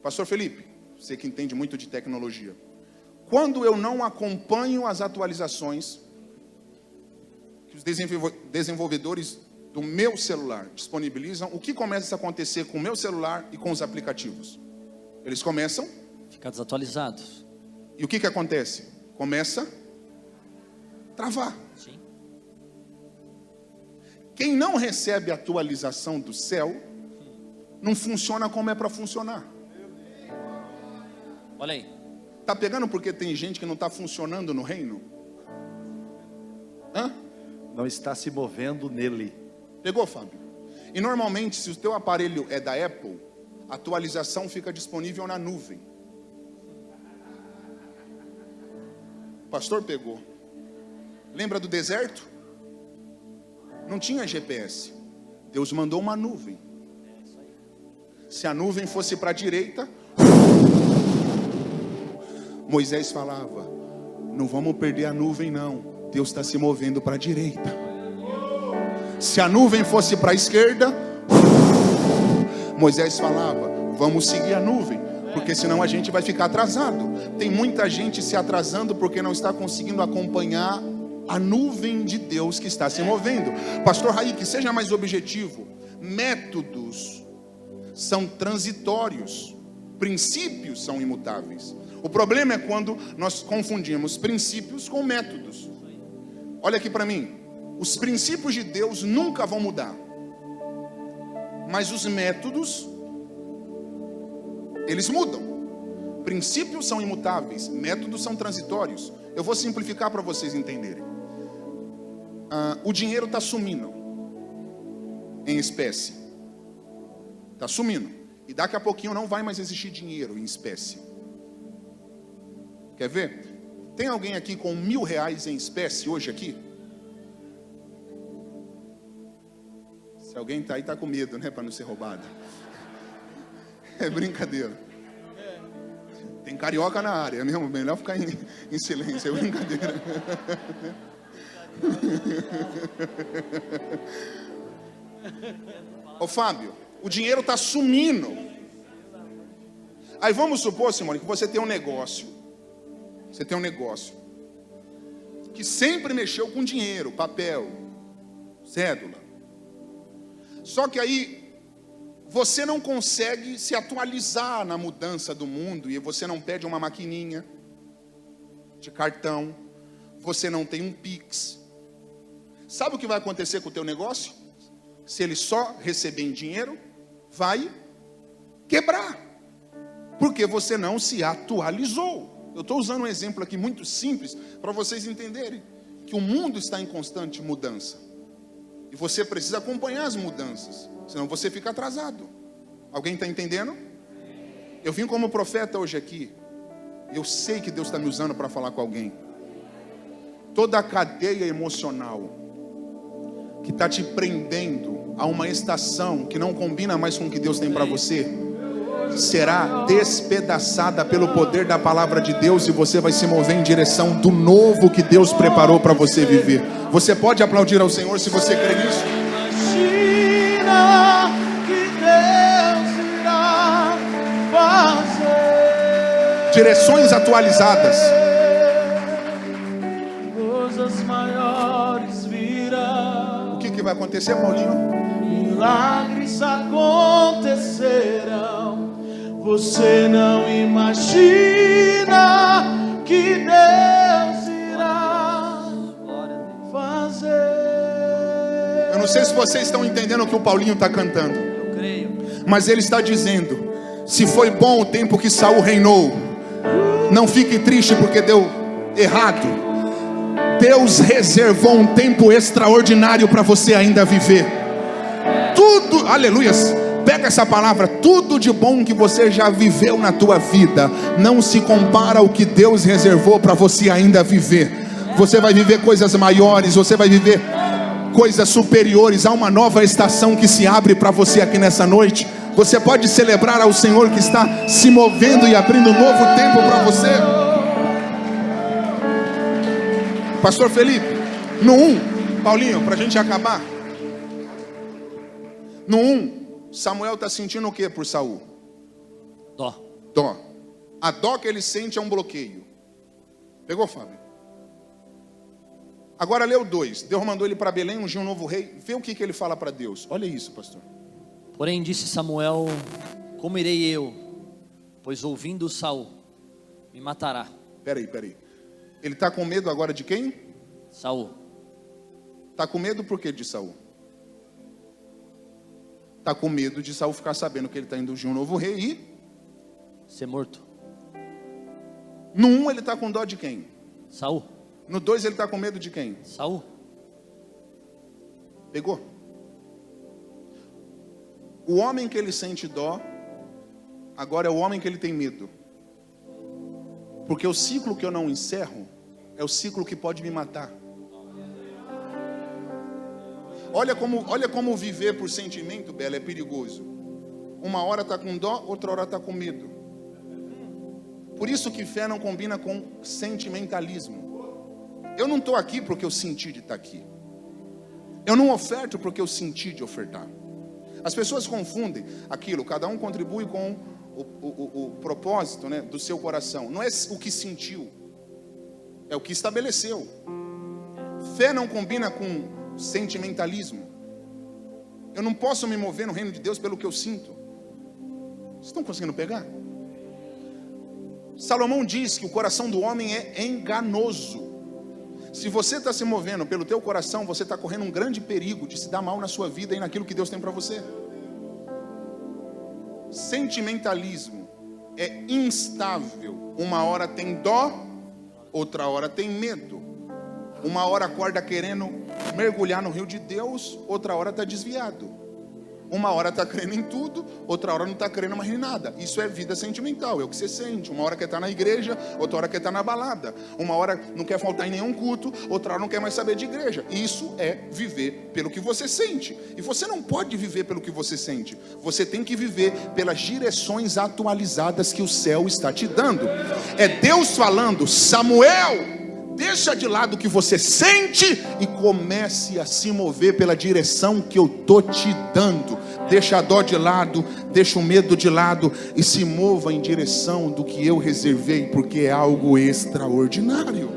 Pastor Felipe, você que entende muito de tecnologia, Quando eu não acompanho as atualizações que os desenvolvedores do meu celular disponibilizam, o que começa a acontecer com o meu celular e com os aplicativos? Eles começam... Ficar desatualizados. E o que acontece? Começa a travar. Sim. Quem não recebe a atualização do céu, não funciona como é para funcionar. Olha aí. Tá pegando porque tem gente que não está funcionando no reino? Hã? Não está se movendo nele. Pegou, Fábio? E normalmente, se o teu aparelho é da Apple, a atualização fica disponível na nuvem. O pastor pegou. Lembra do deserto? Não tinha GPS. Deus mandou uma nuvem. Se a nuvem fosse para a direita, Moisés falava: não vamos perder a nuvem não, Deus está se movendo para a direita. Se a nuvem fosse para a esquerda, Moisés falava: vamos seguir a nuvem, porque senão a gente vai ficar atrasado. Tem muita gente se atrasando porque não está conseguindo acompanhar a nuvem de Deus que está se movendo. Pastor Raí, que seja mais objetivo. Métodos são transitórios, princípios são imutáveis. O problema é quando nós confundimos princípios com métodos. Olha aqui para mim. Os princípios de Deus nunca vão mudar, mas os métodos, eles mudam. Princípios são imutáveis, métodos são transitórios. Eu vou simplificar para vocês entenderem. O dinheiro está sumindo em espécie. Está sumindo. E daqui a pouquinho não vai mais existir dinheiro em espécie. Quer ver? Tem alguém aqui com R$1.000 em espécie hoje aqui? Se alguém está aí, está com medo, né? Para não ser roubado. É brincadeira. Tem carioca na área, mesmo. Melhor ficar em silêncio, é brincadeira. Ô Fábio, o dinheiro está sumindo. Aí vamos supor, Simone, que você tem um negócio. Você tem um negócio que sempre mexeu com dinheiro, papel, cédula. Só que aí você não consegue se atualizar na mudança do mundo e você não pede uma maquininha de cartão, você não tem um Pix. Sabe o que vai acontecer com o teu negócio? Se ele só receber em dinheiro, vai quebrar, porque você não se atualizou. Eu estou usando um exemplo aqui muito simples para vocês entenderem que o mundo está em constante mudança e você precisa acompanhar as mudanças, senão você fica atrasado. Alguém está entendendo? Eu vim como profeta hoje aqui. Eu sei que Deus está me usando para falar com alguém. Toda a cadeia emocional que está te prendendo a uma estação que não combina mais com o que Deus tem para você, será despedaçada pelo poder da palavra de Deus e você vai se mover em direção do novo que Deus preparou para você viver. Você pode aplaudir ao Senhor se você crê nisso? Imagina que Deus irá fazer. Direções atualizadas. Coisas maiores virão. O que vai acontecer, Paulinho? Milagres acontecerão. Você não imagina que Deus irá fazer. Eu não sei se vocês estão entendendo o que o Paulinho está cantando. Eu creio. Mas ele está dizendo: se foi bom o tempo que Saul reinou, não fique triste porque deu errado. Deus reservou um tempo extraordinário para você ainda viver. Tudo, aleluias. Pega essa palavra, tudo de bom que você já viveu na tua vida não se compara ao que Deus reservou para você ainda viver. Você vai viver coisas maiores, você vai viver coisas superiores. Há uma nova estação que se abre para você aqui nessa noite. Você pode celebrar ao Senhor que está se movendo e abrindo um novo tempo para você. Pastor Felipe, no 1, Paulinho, para a gente acabar. No 1, Samuel está sentindo o que por Saul? Dó. Dó. A dó que ele sente é um bloqueio. Pegou, Fábio? Agora lê o 2. Deus mandou ele para Belém, ungiu um novo rei. Vê o que ele fala para Deus. Olha isso, pastor. Porém disse Samuel: como irei eu? Pois ouvindo Saul, me matará. Peraí. Ele está com medo agora de quem? Saul. Está com medo por quê de Saul? Está com medo de Saul ficar sabendo que ele está indo ungir um novo rei e ser morto. No 1 ele está com dó de quem? Saul. No 2 ele está com medo de quem? Saul. Pegou? O homem que ele sente dó, agora é o homem que ele tem medo. Porque o ciclo que eu não encerro é o ciclo que pode me matar. Olha como viver por sentimento, Bela, é perigoso. Uma hora está com dó, outra hora está com medo. Por isso que fé não combina com sentimentalismo. Eu não estou aqui porque eu senti de estar aqui. Eu não oferto porque eu senti de ofertar. As pessoas confundem aquilo, cada um contribui com o propósito, né, do seu coração. Não é o que sentiu, é o que estabeleceu. Fé não combina com sentimentalismo. Eu não posso me mover no reino de Deus pelo que eu sinto. Vocês estão conseguindo pegar? Salomão diz que o coração do homem é enganoso. Se você está se movendo pelo teu coração, você está correndo um grande perigo de se dar mal na sua vida e naquilo que Deus tem para você. Sentimentalismo é instável. Uma hora tem dó, outra hora tem medo. Uma hora acorda querendo mergulhar no rio de Deus, outra hora está desviado. Uma hora está crendo em tudo, outra hora não está crendo mais em nada. Isso é vida sentimental, é o que você sente. Uma hora quer estar na igreja, outra hora quer estar na balada. Uma hora não quer faltar em nenhum culto, outra hora não quer mais saber de igreja. Isso é viver pelo que você sente. E você não pode viver pelo que você sente. Você tem que viver pelas direções atualizadas que o céu está te dando. É Deus falando: Samuel, deixa de lado o que você sente e comece a se mover pela direção que eu estou te dando. Deixa a dó de lado, deixa o medo de lado e se mova em direção do que eu reservei, porque é algo extraordinário.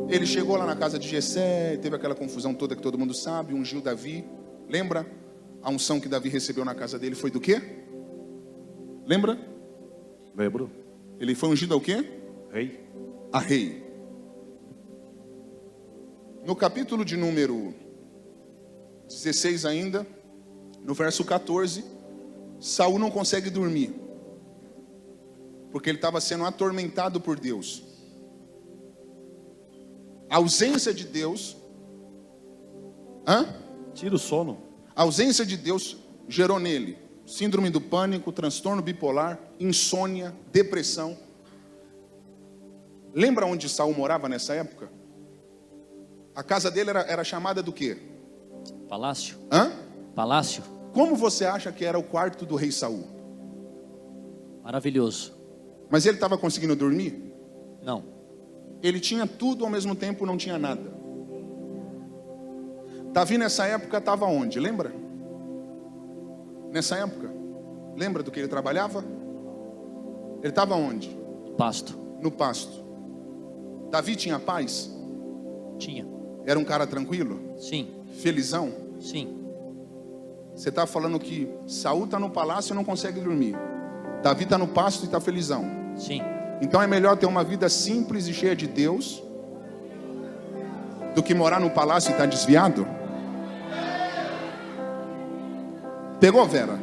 Ele chegou lá na casa de Jessé, teve aquela confusão toda que todo mundo sabe, ungiu Davi. Lembra? A unção que Davi recebeu na casa dele foi do quê? Lembra? Lembro. Ele foi ungido ao quê? Rei. A rei. No capítulo de número 16 ainda, no verso 14, Saul não consegue dormir, porque ele estava sendo atormentado por Deus. A ausência de Deus, Tira o sono. a ausência de Deus gerou nele síndrome do pânico, transtorno bipolar, insônia, depressão. Lembra onde Saul morava nessa época? A casa dele era chamada do quê? Palácio. Palácio. Como você acha que era o quarto do rei Saul? Maravilhoso. Mas ele estava conseguindo dormir? Não. Ele tinha tudo ao mesmo tempo, não tinha nada. Davi nessa época estava onde? Lembra? Nessa época? Lembra do que ele trabalhava? Ele estava onde? No pasto. No pasto. Davi tinha paz? Tinha. Era um cara tranquilo? Sim. Felizão? Sim. Você está falando que Saul está no palácio e não consegue dormir. Davi está no pasto e está felizão. Sim. Então é melhor ter uma vida simples e cheia de Deus do que morar no palácio e estar desviado? Pegou, Vera?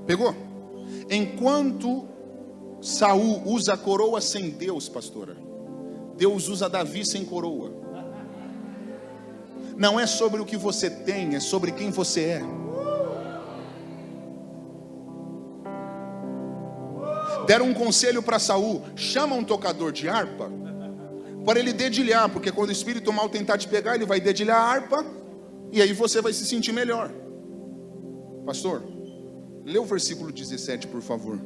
Pegou? Enquanto Saul usa a coroa sem Deus, pastora, Deus usa Davi sem coroa. Não é sobre o que você tem, é sobre quem você é. Deram um conselho para Saul: chama um tocador de harpa para ele dedilhar, porque quando o espírito mal tentar te pegar, ele vai dedilhar a harpa e aí você vai se sentir melhor. Pastor, lê o versículo 17, por favor.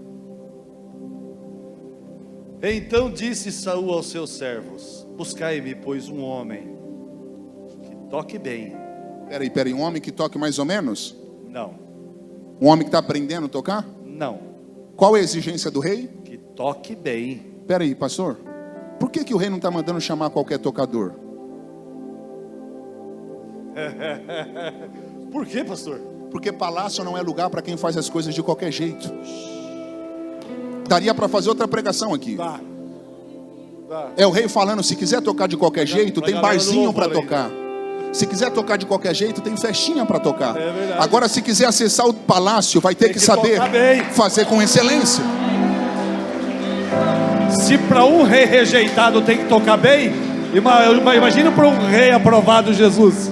Então disse Saul aos seus servos: buscai-me, pois, um homem que toque bem. Peraí, um homem que toque mais ou menos? Não. Um homem que está aprendendo a tocar? Não. Qual é a exigência do rei? Que toque bem. Peraí, pastor, por que o rei não está mandando chamar qualquer tocador? Por quê, pastor? Porque palácio não é lugar para quem faz as coisas de qualquer jeito. Daria para fazer outra pregação aqui. Tá. É o rei falando, se quiser tocar de qualquer jeito, pra tem galera do barzinho louvor para ainda. tocar. Se quiser tocar de qualquer jeito, tem festinha para tocar. É verdade. Agora, se quiser acessar o palácio, vai ter Tem que que saber tocar bem. fazer com excelência. Se para um rei rejeitado tem que tocar bem, imagina para um rei aprovado, Jesus.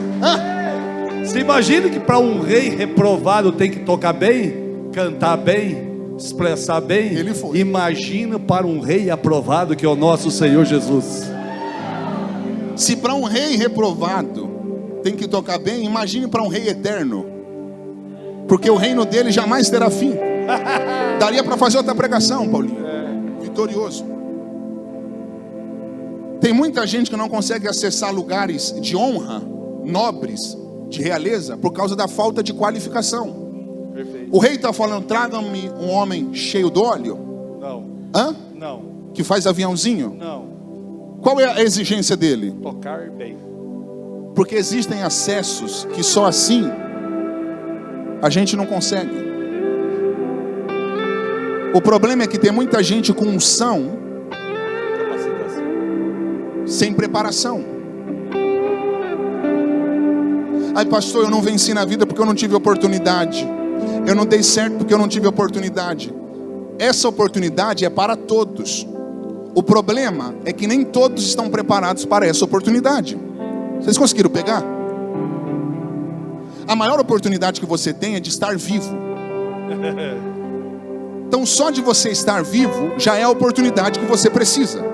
Se imagina que para um rei reprovado tem que tocar bem, cantar bem, expressar bem. Ele foi. Imagina para um rei aprovado, que é o nosso Senhor Jesus. Se para um rei reprovado tem que tocar bem, imagine para um rei eterno. Porque o reino dele jamais terá fim. Daria para fazer outra pregação, Paulinho. Vitorioso. Tem muita gente que não consegue acessar lugares de honra, nobres, de realeza, por causa da falta de qualificação. Perfeito. O rei está falando, traga-me um homem cheio de óleo. Não, Hã? não, Que faz aviãozinho. não. Qual é a exigência dele? Tocar bem. Porque existem acessos que só assim a gente não consegue. O problema é que tem muita gente com unção Capacitação. sem preparação. Ai, pastor, eu não venci na vida porque eu não tive oportunidade. Eu não dei certo porque eu não tive oportunidade. Essa oportunidade é para todos. O problema é que nem todos estão preparados para essa oportunidade. Vocês conseguiram pegar? A maior oportunidade que você tem é de estar vivo. Então só de você estar vivo já é a oportunidade que você precisa.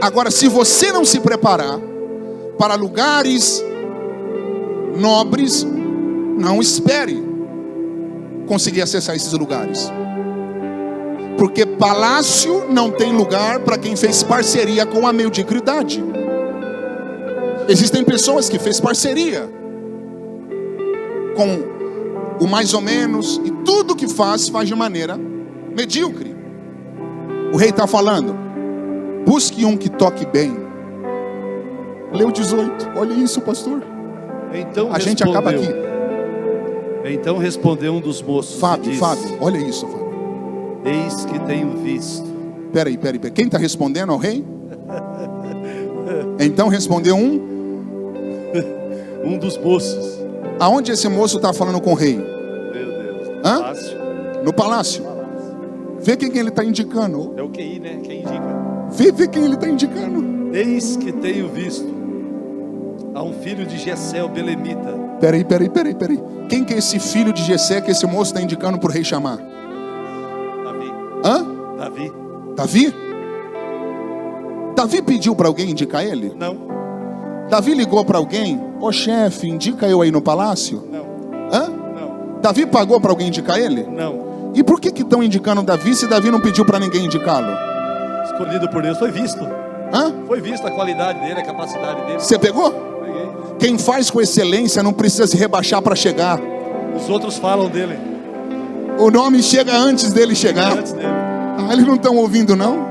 Agora, se você não se preparar para lugares nobres, não espere conseguir acessar esses lugares. Porque palácio não tem lugar para quem fez parceria com a mediocridade. Existem pessoas que fez parceria com o mais ou menos, e tudo que faz de maneira medíocre. O rei está falando, busque um que toque bem. Leu 18, olha isso, pastor. Então A gente acaba aqui. Então respondeu um dos moços. Fábio, e disse, Fábio, olha isso, Fábio. Eis que tenho visto. Peraí. Quem está respondendo ao rei? Então respondeu Um dos moços. Aonde esse moço está falando com o rei? Meu Deus. Hã? Fácil. No palácio. Vê quem ele está indicando. É o QI, né? Quem indica. Vê quem ele está indicando. Eis que tenho visto a um filho de Jessé, o belemita. Peraí. Quem que é esse filho de Jessé que esse moço está indicando para o rei chamar? Davi. Hã? Davi? Davi? Davi pediu para alguém indicar ele? Não. Davi ligou para alguém? Ô chefe, indica eu aí no palácio? Não. Hã? Não. Davi pagou para alguém indicar ele? Não. E por que estão indicando Davi se Davi não pediu para ninguém indicá-lo? Escolhido por Deus. Foi visto. Hã? Foi visto a qualidade dele, a capacidade dele. Você pegou? Peguei. Quem faz com excelência não precisa se rebaixar para chegar. Os outros falam dele. O nome chega antes dele chegar. Antes dele. Ah, eles não estão ouvindo não?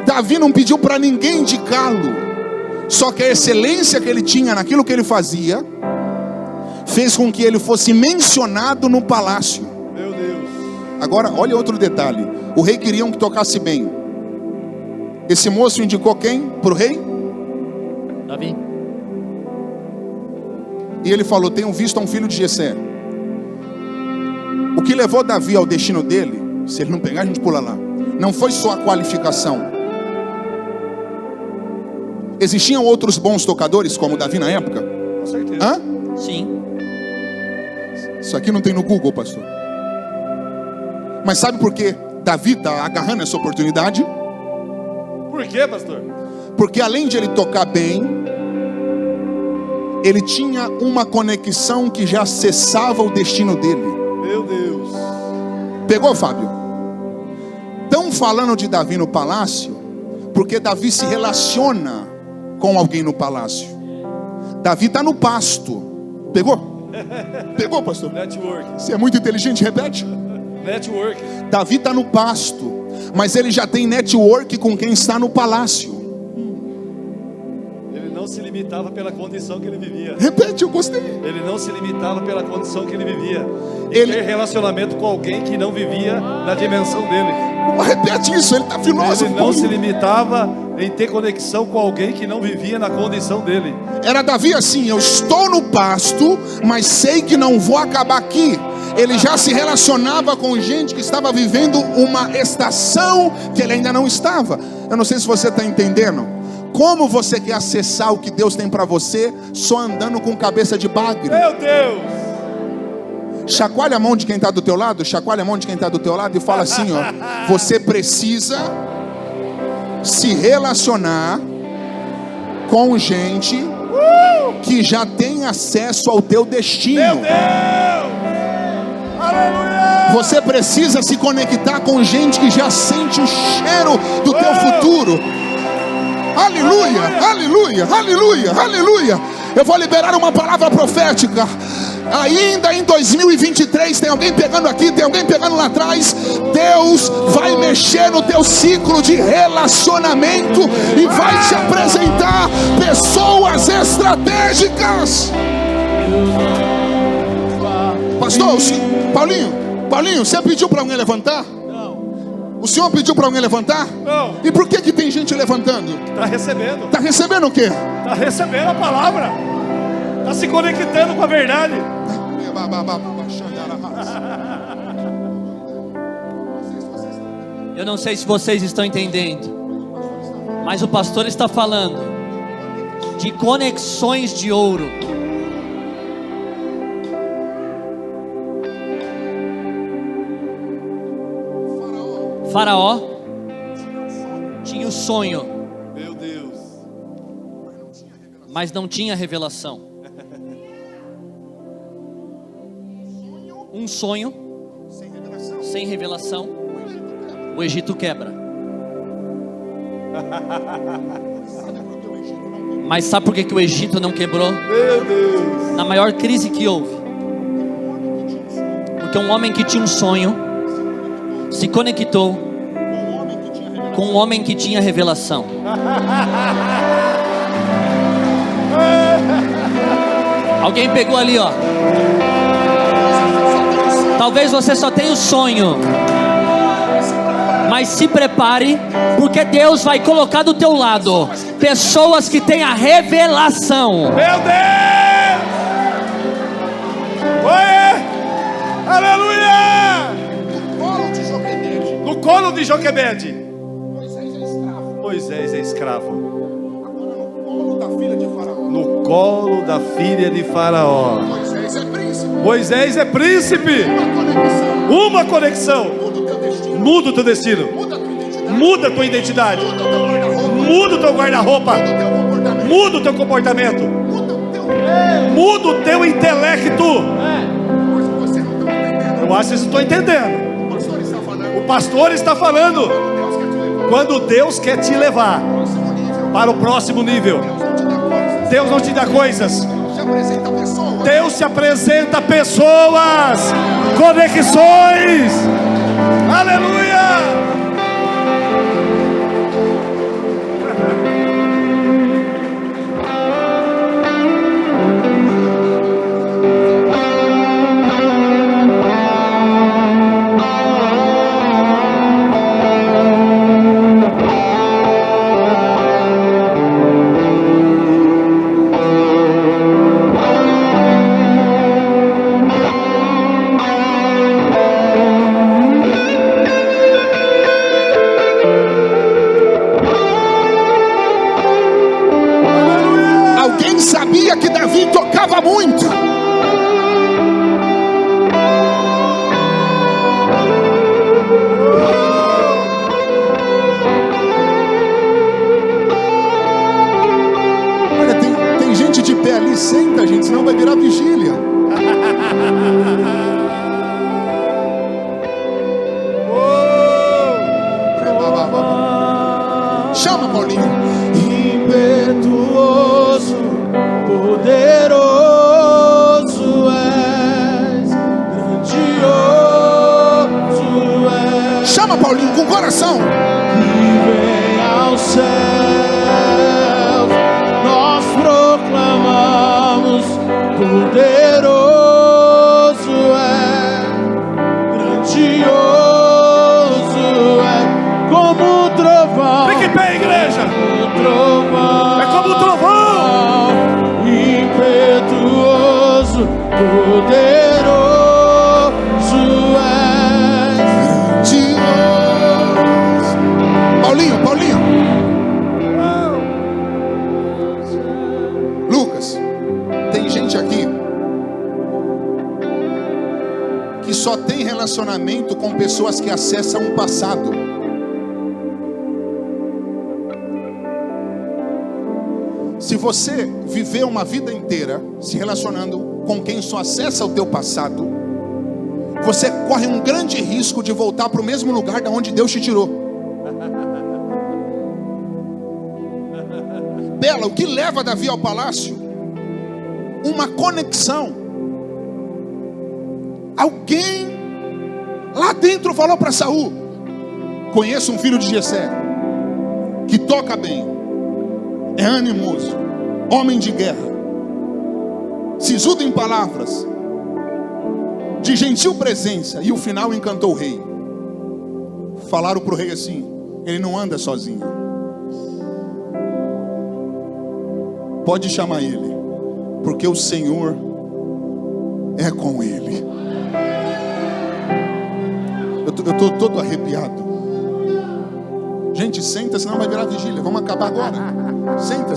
Davi não pediu para ninguém indicá-lo. Só que a excelência que ele tinha naquilo que ele fazia fez com que ele fosse mencionado no palácio. Meu Deus. Agora, olha outro detalhe. O rei queria que tocasse bem. Esse moço indicou quem para o rei? Davi. E ele falou, tenho visto a um filho de Jessé. O que levou Davi ao destino dele, se ele não pegar a gente pula lá, não foi só a qualificação. Existiam outros bons tocadores como Davi na época? Com certeza. Hã? Sim. Isso aqui não tem no Google, pastor. Mas sabe por que Davi está agarrando essa oportunidade? Por quê, pastor? Porque além de ele tocar bem, ele tinha uma conexão que já acessava o destino dele. Meu Deus. Pegou, Fábio? Estão falando de Davi no palácio porque Davi se relaciona com alguém no palácio. Davi está no pasto. Pegou? Pegou, pastor? Network. Você é muito inteligente, repete. Network. Davi está no pasto. mas ele já tem network com quem está no palácio. Ele não se limitava pela condição que ele vivia. Repete, eu gostei. Ele não se limitava pela condição que ele vivia. Ele- Ter relacionamento com alguém que não vivia na dimensão dele. Repete isso, ele está filósofo. Ele não se limitava em ter conexão com alguém que não vivia na condição dele. Era Davi assim: eu estou no pasto, mas sei que não vou acabar aqui. Ele já se relacionava com gente que estava vivendo uma estação que ele ainda não estava. Eu não sei se você está entendendo. Como você quer acessar o que Deus tem para você só andando com cabeça de bagre? Meu Deus! Chacoalha a mão de quem está do teu lado, chacoalha a mão de quem está do teu lado e fala assim, ó: você precisa se relacionar com gente que já tem acesso ao teu destino. Meu Deus! Aleluia! Você precisa se conectar com gente que já sente o cheiro do teu futuro. Aleluia, aleluia, aleluia, aleluia. Eu vou liberar uma palavra profética. Ainda em 2023, tem alguém pegando aqui, tem alguém pegando lá atrás. Deus vai mexer no teu ciclo de relacionamento e vai te apresentar pessoas estratégicas. Pastor, Paulinho, você pediu para alguém levantar? Não, O senhor pediu para alguém levantar? não. E por que tem gente levantando? Está recebendo. Está recebendo o quê? Está recebendo a palavra. Está se conectando com a verdade. Eu não sei se vocês estão entendendo, mas o pastor está falando de conexões de ouro. Faraó tinha o sonho, Meu Deus. mas não tinha revelação. Um sonho sem revelação, o Egito quebra. Mas sabe por que o Egito não quebrou? Meu Deus. Na maior crise que houve, porque um homem que tinha um sonho se conectou com um homem que tinha revelação. Alguém pegou ali, ó. Talvez você só tenha o sonho, mas se prepare, porque Deus vai colocar do teu lado pessoas que têm a revelação. Meu Deus. Oi. Aleluia. No colo de Joquebede. Moisés é escravo. No colo da filha de Faraó. Moisés é príncipe. Uma conexão. Muda o teu destino. Muda a tua identidade. Muda o teu guarda-roupa. Muda o teu comportamento. Muda o teu intelecto. Eu acho que vocês estão entendendo. O pastor está falando. Quando Deus quer te levar para o próximo nível, Deus não te dá coisas. Deus te apresenta pessoas, conexões. Aleluia! Sabia que Davi tocava muito. Olha, tem gente de pé ali, senta, gente, senão vai virar vigília. Chama, Paulinho. Impetuoso, poderoso és, grandioso és. Chama, Paulinho, com o coração. Que vem aos céus, nós proclamamos, poderoso é, grandioso é, como o trovão. Fique em pé, igreja. O trovão É como o trovão. impetuoso, poderoso é. Paulinho. Lucas, tem gente aqui que só tem relacionamento com pessoas que acessam o passado. Se você viver uma vida inteira se relacionando com quem só acessa o teu passado, você corre um grande risco de voltar para o mesmo lugar da onde Deus te tirou. Bela, o que leva Davi ao palácio? Uma conexão. Alguém lá dentro falou para Saul: conheço um filho de Jessé que toca bem, é animoso, homem de guerra, sisudo em palavras, de gentil presença. E o final encantou o rei. Falaram para o rei assim: ele não anda sozinho, pode chamar ele, porque o Senhor é com ele. Eu estou todo arrepiado. Gente, senta, senão vai virar vigília. Vamos acabar agora. Senta.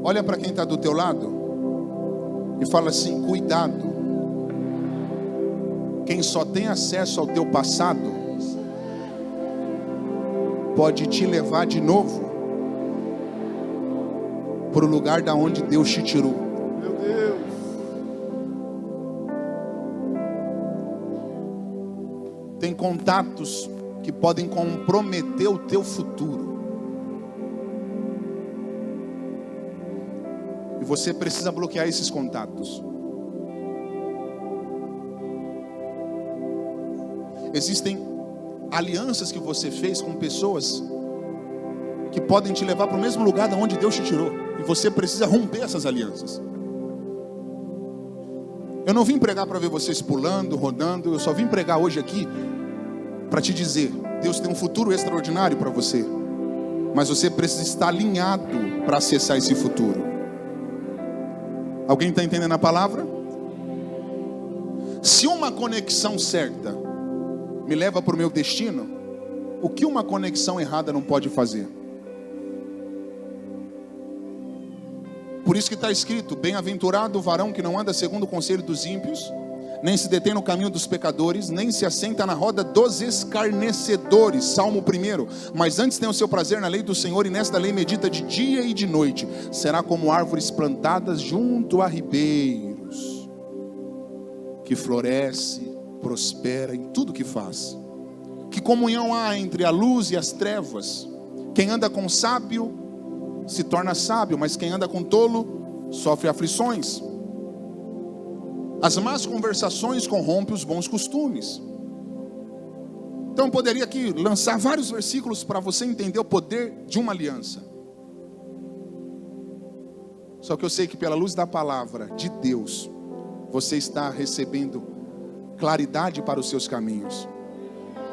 Olha para quem está do teu lado e fala assim: cuidado. Quem só tem acesso ao teu passado pode te levar de novo para o lugar da onde Deus te tirou. Meu Deus. Tem contatos que podem comprometer o teu futuro. E você precisa bloquear esses contatos. Existem alianças que você fez com pessoas que podem te levar para o mesmo lugar de onde Deus te tirou. E você precisa romper essas alianças. Eu não vim pregar para ver vocês pulando, rodando. Eu só vim pregar hoje aqui para te dizer: Deus tem um futuro extraordinário para você. Mas você precisa estar alinhado para acessar esse futuro. Alguém está entendendo a palavra? Se uma conexão certa me leva para o meu destino, o que uma conexão errada não pode fazer? Por isso que está escrito: bem-aventurado o varão que não anda segundo o conselho dos ímpios, nem se detém no caminho dos pecadores, nem se assenta na roda dos escarnecedores. Salmo 1. Mas antes tem o seu prazer na lei do Senhor, e nesta lei medita de dia e de noite. Será como árvores plantadas junto a ribeiros, que floresce, prospera em tudo que faz. Que comunhão há entre a luz e as trevas? Quem anda com sábio se torna sábio, mas quem anda com tolo sofre aflições. As más conversações corrompem os bons costumes. Então eu poderia aqui lançar vários versículos para você entender o poder de uma aliança. Só que eu sei que pela luz da palavra de Deus, você está recebendo claridade para os seus caminhos.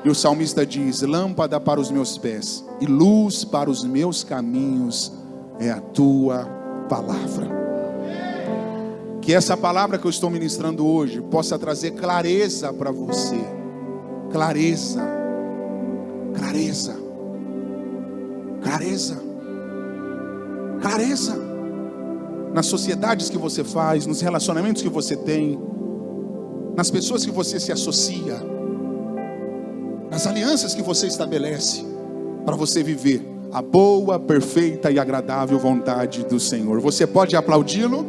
E o salmista diz: lâmpada para os meus pés e luz para os meus caminhos é a tua palavra. Que essa palavra que eu estou ministrando hoje possa trazer clareza para você. Clareza. Nas sociedades que você faz, nos relacionamentos que você tem, nas pessoas que você se associa, nas alianças que você estabelece, para você viver a boa, perfeita e agradável vontade do Senhor. Você pode aplaudi-lo?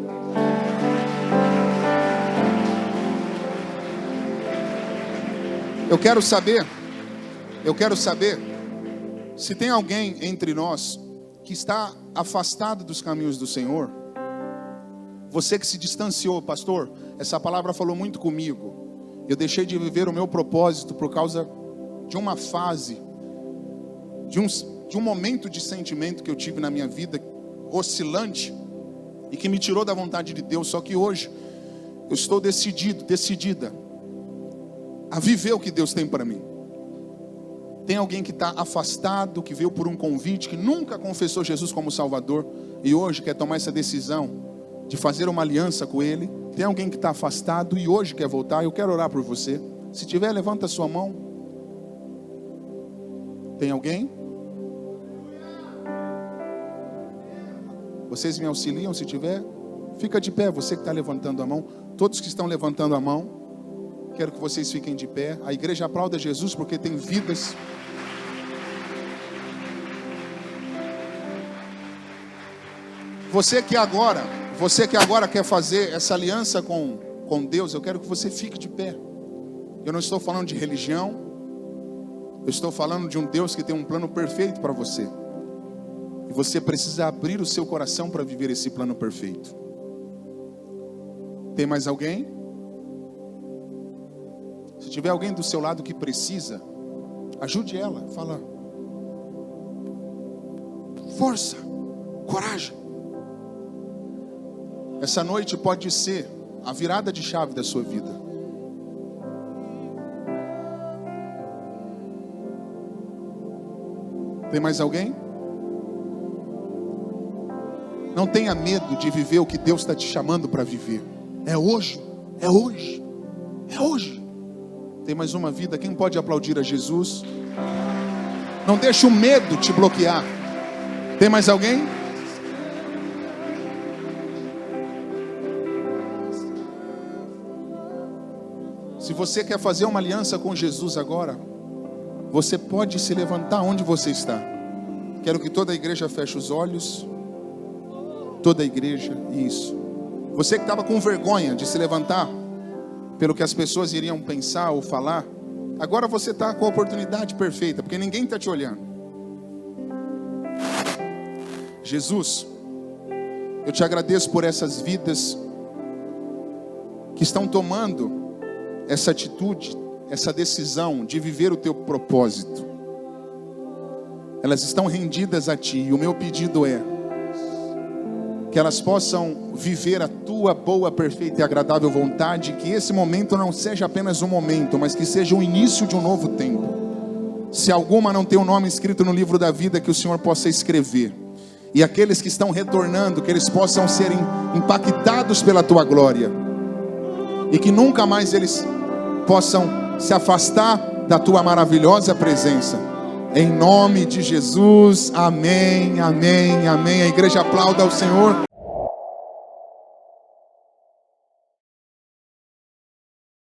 Eu quero saber se tem alguém entre nós que está afastado dos caminhos do Senhor, você que se distanciou, pastor, essa palavra falou muito comigo. Eu deixei de viver o meu propósito por causa de uma fase, de um momento de sentimento que eu tive na minha vida, oscilante, e que me tirou da vontade de Deus. Só que hoje, eu estou decidida a viver o que Deus tem para mim. Tem alguém que está afastado, que veio por um convite, que nunca confessou Jesus como Salvador, e hoje quer tomar essa decisão de fazer uma aliança com Ele. Tem alguém que está afastado e hoje quer voltar. Eu quero orar por você. Se tiver, levanta a sua mão. Tem alguém? Vocês me auxiliam se tiver? Fica de pé, você que está levantando a mão. Todos que estão levantando a mão, quero que vocês fiquem de pé. A igreja aplauda Jesus porque tem vidas. Você que agora quer fazer essa aliança com Deus, eu quero que você fique de pé. Eu não estou falando de religião, eu estou falando de um Deus que tem um plano perfeito para você. E você precisa abrir o seu coração para viver esse plano perfeito. Tem mais alguém? Se tiver alguém do seu lado que precisa, ajude ela. Fala: força, coragem. Essa noite pode ser a virada de chave da sua vida. Tem mais alguém? Não tenha medo de viver o que Deus está te chamando para viver. É hoje, é hoje, é hoje. Tem mais uma vida. Quem pode aplaudir a Jesus? Não deixe o medo te bloquear. Tem mais alguém? Se você quer fazer uma aliança com Jesus agora, você pode se levantar onde você está. Quero que toda a igreja feche os olhos. Toda a igreja, isso. Você que estava com vergonha de se levantar, pelo que as pessoas iriam pensar ou falar, agora você está com a oportunidade perfeita, porque ninguém está te olhando. Jesus, eu te agradeço por essas vidas que estão tomando essa atitude, essa decisão de viver o teu propósito. Elas estão rendidas a ti, e o meu pedido é que elas possam viver a tua boa, perfeita e agradável vontade, que esse momento não seja apenas um momento, mas que seja o início de um novo tempo. Se alguma não tem o nome escrito no livro da vida, que o Senhor possa escrever. E aqueles que estão retornando, que eles possam ser impactados pela tua glória. E que nunca mais eles possam se afastar da tua maravilhosa presença. Em nome de Jesus, amém, amém, amém. A igreja aplauda ao Senhor.